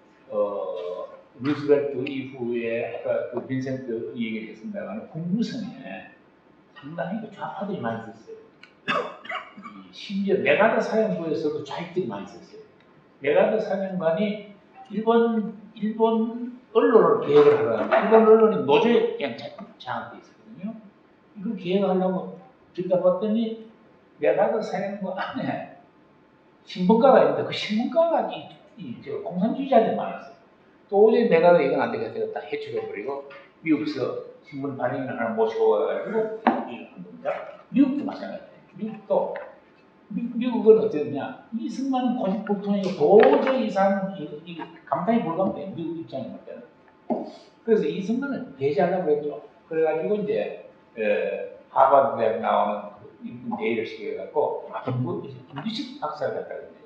루스벨트 이후에 아까 그 빈센트 얘기를 했습니다만 국무성에 상당히 그 좌파들이 많이 있었어요. 심지어 메가더 사령부에서도 좌익들이 많이 있었어요. 메가더 사령관이 일본 언론을 개혁을 하려고 일본 언론이 노조에 그냥 장악돼 있었거든요. 이걸 개혁하려고 들여다봤더니 메가더 사령부 안에 신문가가 있는데 그 신문가가 공산주의자들이 많았어요. 도저히 메가더 이건 안 되겠다 다 해촉해버리고 미국에서 신문 발행인 하나 모시고 와가지고 일을 한 겁니다. 미국도 마찬가지예요. 미국은 어땠냐? 이승만은 고집불통이고 도저히 이상 감당이 불가능해요. 미국 입장에 볼 때는. 그래서 이승만을 배제하려고 했죠. 그래가지고 이제 하버드 대학 나오는 대의를 시켜갖고 김규식 박사를 갖다 그랬어요.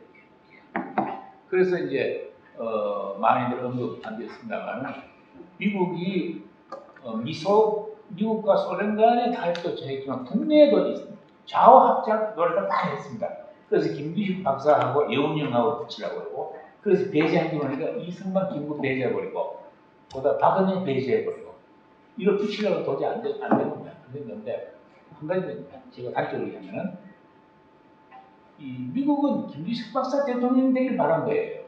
그래서 이제 많이들 언급 안 됐습니다만 미국이 미국과 소련 간의 타협도 했지만 국내에도 있습니다. 좌우합작 노력을 많이 했습니다. 그래서 김규식 박사하고 여운형하고 붙이려고 하고 그래서 배제한 거니까 이승만, 김구 배제해버리고 보다 박은혜 배제해버리고 이걸 붙이려고 도저히 안 된 겁니다. 안 됐는데 한 가지 제가 단적으로 얘기하면은 이 미국은 김기식 박사 대통령 되길 바란 거예요.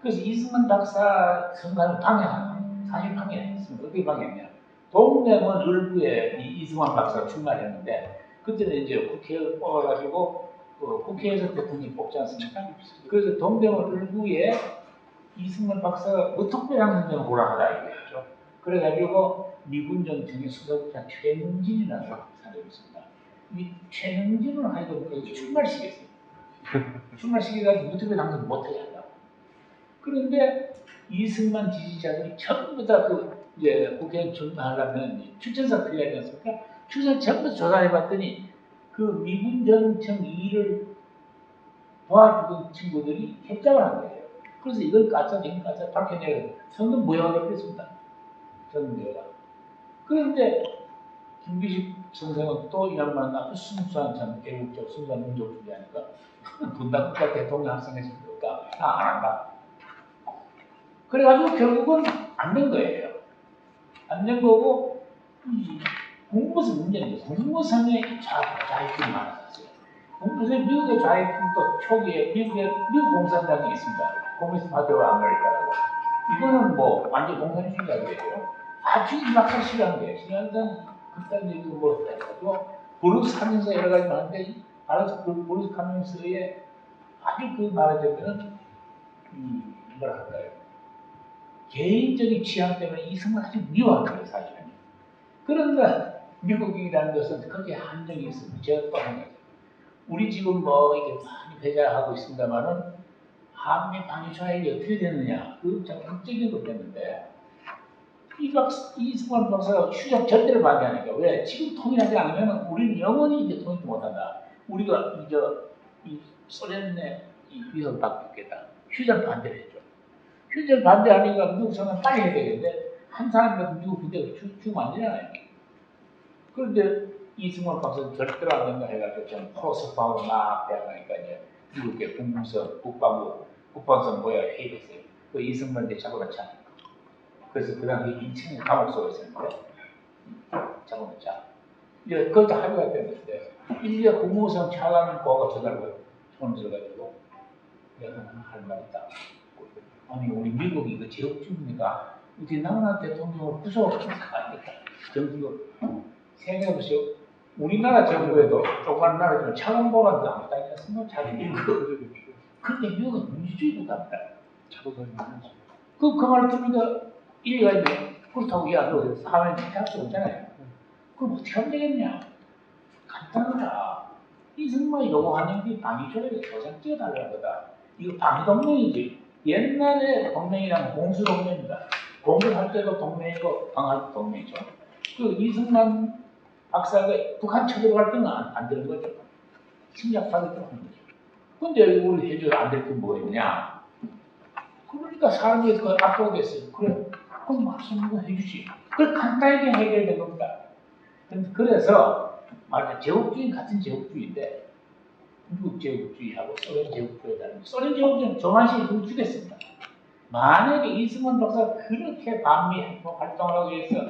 그래서 이승만 박사 선거를 방해하는 사실 방해했습니다. 어떻게 방해했냐? 동맹은 일부에 이 이승만 박사가 출마했는데 그때는 이제 국회를 뽑아가지고 국회에서 대통령이 뽑지 않습니까? 그래서 동맹은 일부에 이승만 박사가 무턱대한 선정을 오라하다 이거였죠. 그래가지고 미군 정청의 수석자 최능진이라는 사람이 있습니다. 이 최능진을 하여금 출마시켰어요. 출마시켜가지고 무턱대 당선 못하게 한다고. 그런데 이승만 지지자들이 전부 다 이제 국회에 출마하려면 추천서 필요하지 않습니까? 추천 전부 조사해봤더니 그 미군 정청 일을 도와주던 친구들이 협작을 한 거예요. 그래서 이걸 까짜 밝혀내고 선거 무효가 됐습니다. 선거 무효가. 그런데 김기식 선생은 또 이 양반 아주 순수한 참 애국적 순수한 민족주의하니까 분당 국가 대통령 학생했으니까 다 안 한다. 그래가지고 결국은 안 된 거예요. 안 된 거고 공무선 문제인데 공무선에 좌익들이 많았어요. 공무선 미국의 좌익들도 초기에 미국 공산당이 있습니다. 코미니스트 파티 오브 아메리카라고. 이거는 뭐 완전 공산주의자들이에요. 아주 이막상 싫어하는 거예요. 싫어하는 극단적이고 뭐 해가지고 브룩스 하면서 여러 가지 하는데 알아서 그 브룩스 하면서의 아주 그 말하자면은 뭐라 할까요? 개인적인 취향 때문에 이승을 아주 미워하는 거예요, 사실은. 그런데 미국이라는 것은 그렇게 한정이 있습니다. 제가 또 한 가지. 우리 지금 뭐 이렇게 많이 배제하고 있습니다만은 한미 방위 좌익이 어떻게 되느냐, 그 참 극적인 것 됐는데 이승만 박사가 휴전 절대로 반대하니까 왜? 지금 통일하지 않으면 우리는 영원히 이제 통일 못한다. 우리가 이 소련의 이 위협을 받고 있겠다. 휴전 반대를 했죠. 휴전 반대하니까 미국 사람 빨리 해야 되겠는데 한 사람이라도 미국 군대가 죽으면 안 되잖아요. 그런데 이승만 박사는 절대로 안 된다 해가지고 좀 포스파고 막 대학가니까 이제 미국의 국무성, 국방성 뭐야 회의했어요. 그 이승만한테 잡아놓자. 그래서 그 당시 인천에 감옥 속에 있었는데 잡아놓자. 이제 그것도 합의가 됐는데 인디아 국무성 차관 보고가 전화를 돈 들어가지고 내가 할 말 있다. 아니 우리 미국이 이거 제국주의니까 우리나라 대통령을 구속하니까 정부가 생각해보세요. 우리나라 정부에도 조그만 나라지만 차관보관도 아무것도 아니지 않습니까? 자기 미국. 근데 미국은 민주주의 국가입니다. 그 말 들으니까 일리가 있네. 그렇다고 야 너 사회에 할 수 없잖아요. 그럼 어떻게 하면 되겠냐? 간단하다. 이승만이 요구하는 게 방위조약에 도장 찍어달라는 거다. 이거 방위동맹이지. 옛날에 동맹이란 공수동맹입니다. 공격할 때도 동맹이고 방할 때도 동맹이죠. 그 이승만 박사가 북한 쳐들어갈 때는 안 되는 거죠. 침략하겠다고 하는 거죠. 근데 우리 해줘도 안 될 게 뭐가 있냐? 그러니까 사람이 그 압도됐어요. 그래, 그럼 말씀을 해주지. 그걸 간단하게 해결된 겁니다. 그래서 말하자 제국주의 같은 제국주의인데 미국 제국주의하고 소련 제국주의에 다른 소련 제국주의는 조만식 둘 죽였습니다. 만약에 이승만 박사가 그렇게 반미 활동을 하기 위해서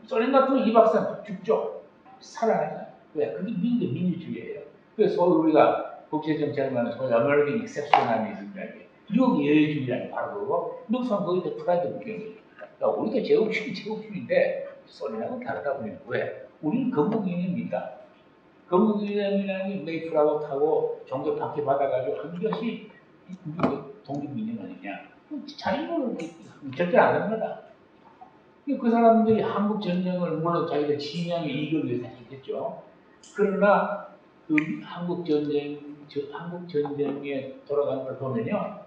소련 같은 이 박사는 죽죠. 살아나잖아요. 왜? 그게 미국의 민주주의예요. 그래서 우리가 국제정책을 말하는 소위 American exceptionalism이라는 미국 예외주의라는 바로 그거고 미국 사람 거기서 프라이드 느끼는 거죠. 그러니까 우리가 제국주의인데 소련하고 다르다 보니까 왜? 우리는 건국이념입니다. 건국이념이라는 게 메이플라워 타고 종교 박해 받아가지고 한 것이 미국의 독립이념 아니냐? 자유를 절대 안 합니다. 그 사람들이 한국 전쟁을 물론 자기들 진영의 이익을 위해서 했겠죠. 그러나 그 한국 전쟁에 돌아간 걸 보면요,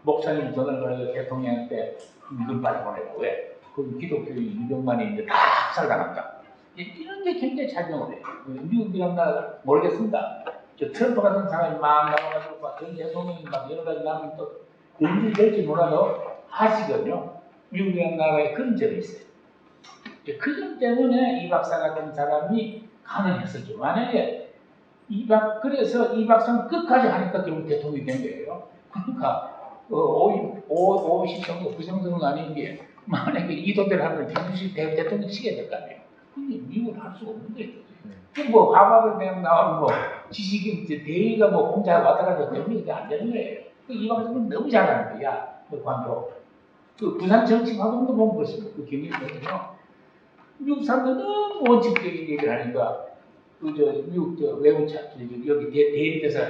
목사님 전화를 걸어서 대통령한테 이걸 빨리 보내고 왜? 그 기독교인 200만이 이제 다 학살당한다. 이런 게 굉장히 작용을 해요. 미국이란 나라 모르겠습니다. 저 트럼프 같은 사람이 막 나와가지고 막 전 대통령이 막 여러 가지 나면 또 언제 될지 몰라도 하시거든요. 미국이라는 나라에 그런 점이 있어요. 그 점 때문에 이 박사 같은 사람이 가능했었죠. 만약에 그래서 이 박사는 끝까지 하니까 결국 대통령이 된 거예요. 그러니까 오시 정도 부정선은 아닌 게 만약에 이도대를 하면 김주식 대통령 치게 될 거 아니에요. 그게 미국을 할 수가 없는 거예요. 뭐 화합을 그냥 나오는 뭐 지식인 이제 대의가 뭐 공짜 왔다 갔다 되면 이게 안 되는 거예요. 이 방송은 너무 잘하는 거야. 그 관도. 그 부산 정치화동도 보면 그렇습니다. 그 경영이거든요. 미국 사람들 너무 원칙적인 얘기를 하니까 그저 미국 저 외국차 여기 대리대사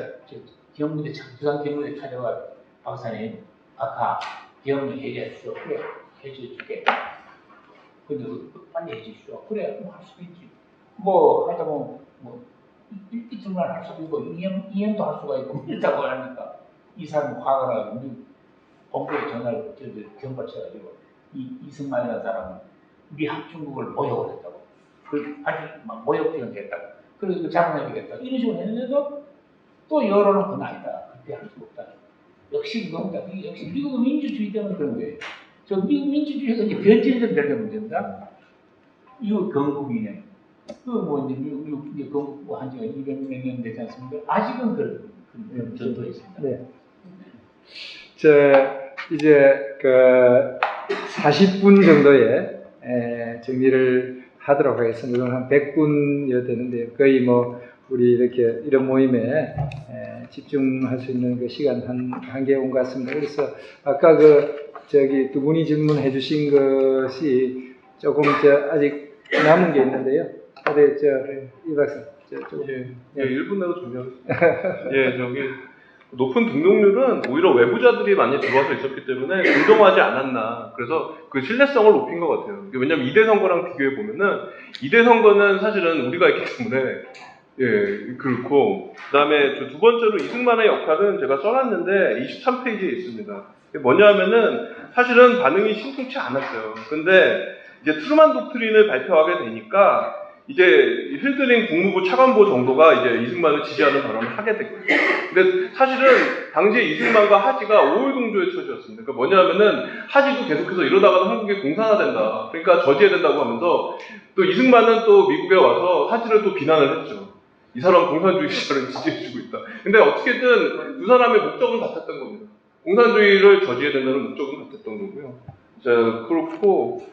경무대 부산 경무대 찾아와 박사님 아까 경무 해제했어. 그래 해제해줄게. 근데 빨리 해주십시오. 그래 뭐 할 수도 있지. 뭐 하다 보면 뭐 이틀만 할 수도 있고 2년도 할 수가 있고 이렇다고 하니까 이 사람 화가 나고 본부에 전화를 경발 쳐가지고 이승만이라는 사람은 우리 합중국을 모욕을 했다고. 그 아주 막 모욕죄가 됐다고. 그래서 잡아내야 되겠다. 이런 식으로 했는데도 또 여론은 그건 아니다. 그렇게 할 수가 없다. 역시 그겁니다. 역시 미국 민주주의 때문에 그런 거예요. 저 미국 민주주의가 이제 변질이 되려면 문제입니다. 이거 건국이냐. 그뭐 이제 미국 이제 건국 한 지가 200몇 년 되지 않습니까? 아직은 그런 전통이 있습니다. 네. 이제 그 40분 정도의 정리를 하도록 하겠습니다. 한 100분여 되는데요. 거의 뭐 우리 이렇게 이런 모임에 집중할 수 있는 그 시간 한개 온 것 같습니다. 그래서 아까 두 분이 질문해 주신 것이 조금 아직 남은 게 있는데요. 이 박사. 예, 1분 내로 준비하겠습니다. 예, 높은 등록률은 오히려 외부자들이 많이 들어와서 있었기 때문에 공정하지 않았나. 그래서 그 신뢰성을 높인 것 같아요. 왜냐면 2대 선거랑 비교해 보면은 2대 선거는 사실은 우리가 있기 때문에 예, 그렇고 그다음에 두 번째로 이승만의 역할은 제가 써놨는데 23페이지에 있습니다. 뭐냐면은 사실은 반응이 심상치 않았어요. 근데 이제 트루만 독트린을 발표하게 되니까 이제 힐드링 국무부 차관보 정도가 이제 이승만을 지지하는 발언을 하게 됐거든요. 근데 사실은 당시에 이승만과 하지가 오일동조의 처지였습니다. 그러니까 뭐냐면은 하지도 계속해서 이러다가는 한국이 공산화된다. 그러니까 저지해야 된다고 하면서 또 이승만은 또 미국에 와서 하지를 또 비난을 했죠. 이 사람 공산주의 시절을 지지해주고 있다. 근데 어떻게든 두 사람의 목적은 같았던 겁니다. 공산주의를 저지해야 된다는 목적은 같았던 거고요. 자, 그렇고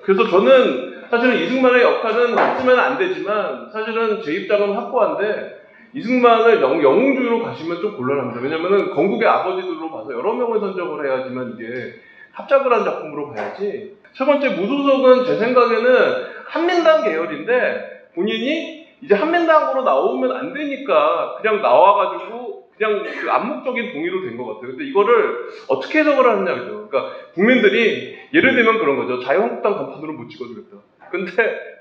그래서 저는 사실은 이승만의 역할은 없으면 안 되지만 사실은 제 입장은 확고한데 이승만을 영웅주의로 가시면 좀 곤란합니다. 왜냐면은 건국의 아버지들로 봐서 여러 명을 선정을 해야지만 이게 합작을 한 작품으로 봐야지. 세 번째 무소속은 제 생각에는 한민당 계열인데 본인이 이제 한민당으로 나오면 안 되니까 그냥 나와가지고 그냥 그 암묵적인 동의로 된 것 같아요. 근데 이거를 어떻게 해석을 하느냐죠. 그러니까 국민들이 예를 들면 그런 거죠. 자유한국당 간판으로 못 찍어주겠다. 근데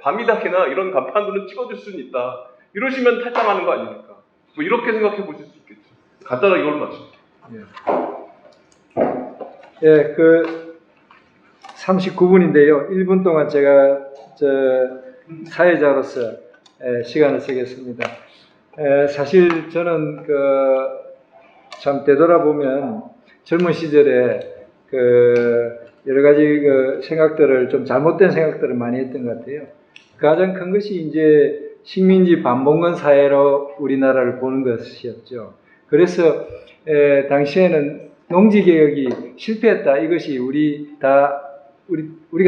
밤이닥이나 이런 간판으로는 찍어줄 수는 있다. 이러시면 탈당하는 거 아닙니까? 뭐 이렇게 생각해 보실 수 있겠죠. 간단하게 이걸로 맞춥니다. 예, 39분인데요. 1분 동안 제가 사회자로서 시간을 쓰겠습니다. 사실 저는 참 되돌아보면 젊은 시절에 여러 가지 생각들을 좀 잘못된 생각들을 많이 했던 것 같아요. 가장 큰 것이 이제 식민지 반봉건 사회로 우리나라를 보는 것이었죠. 그래서 당시에는 농지개혁이 실패했다. 이것이 우리가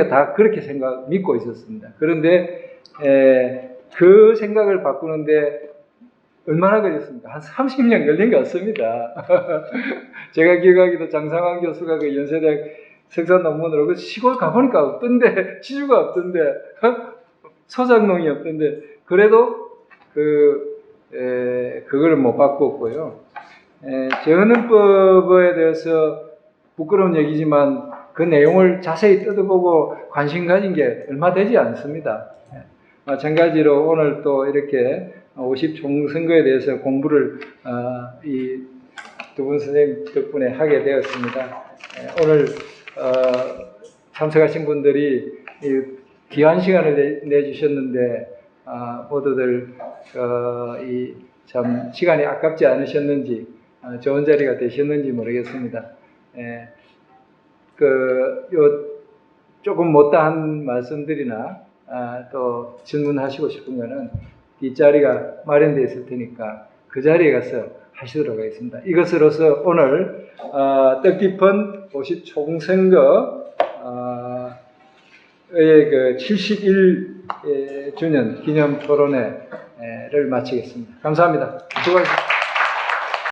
다 그렇게 믿고 있었습니다. 그런데 그 생각을 바꾸는데 얼마나 걸렸습니까? 한 30년 걸린 것 같습니다. 제가 기억하기도 장상환 교수가 연세대학 석사 논문으로 시골 가보니까 없던데, 지주가 없던데, 소작농이 없던데, 그래도 그걸 못 바꿨고요. 재헌헌법에 대해서 부끄러운 얘기지만 그 내용을 자세히 뜯어보고 관심 가진 게 얼마 되지 않습니다. 마찬가지로 오늘 또 이렇게 50 총선거에 대해서 공부를 이 두 분 선생님 덕분에 하게 되었습니다. 오늘 참석하신 분들이 귀한 시간을 내주셨는데 모두들 참 시간이 아깝지 않으셨는지 좋은 자리가 되셨는지 모르겠습니다. 조금 못다한 말씀들이나 또 질문하시고 싶은 거는 뒷자리가 마련되어 있을 테니까 그 자리에 가서 하시도록 하겠습니다. 이것으로서 오늘 뜻깊은 50 총선거의 71 주년 기념 토론회를 마치겠습니다. 감사합니다. 수고하셨습니다.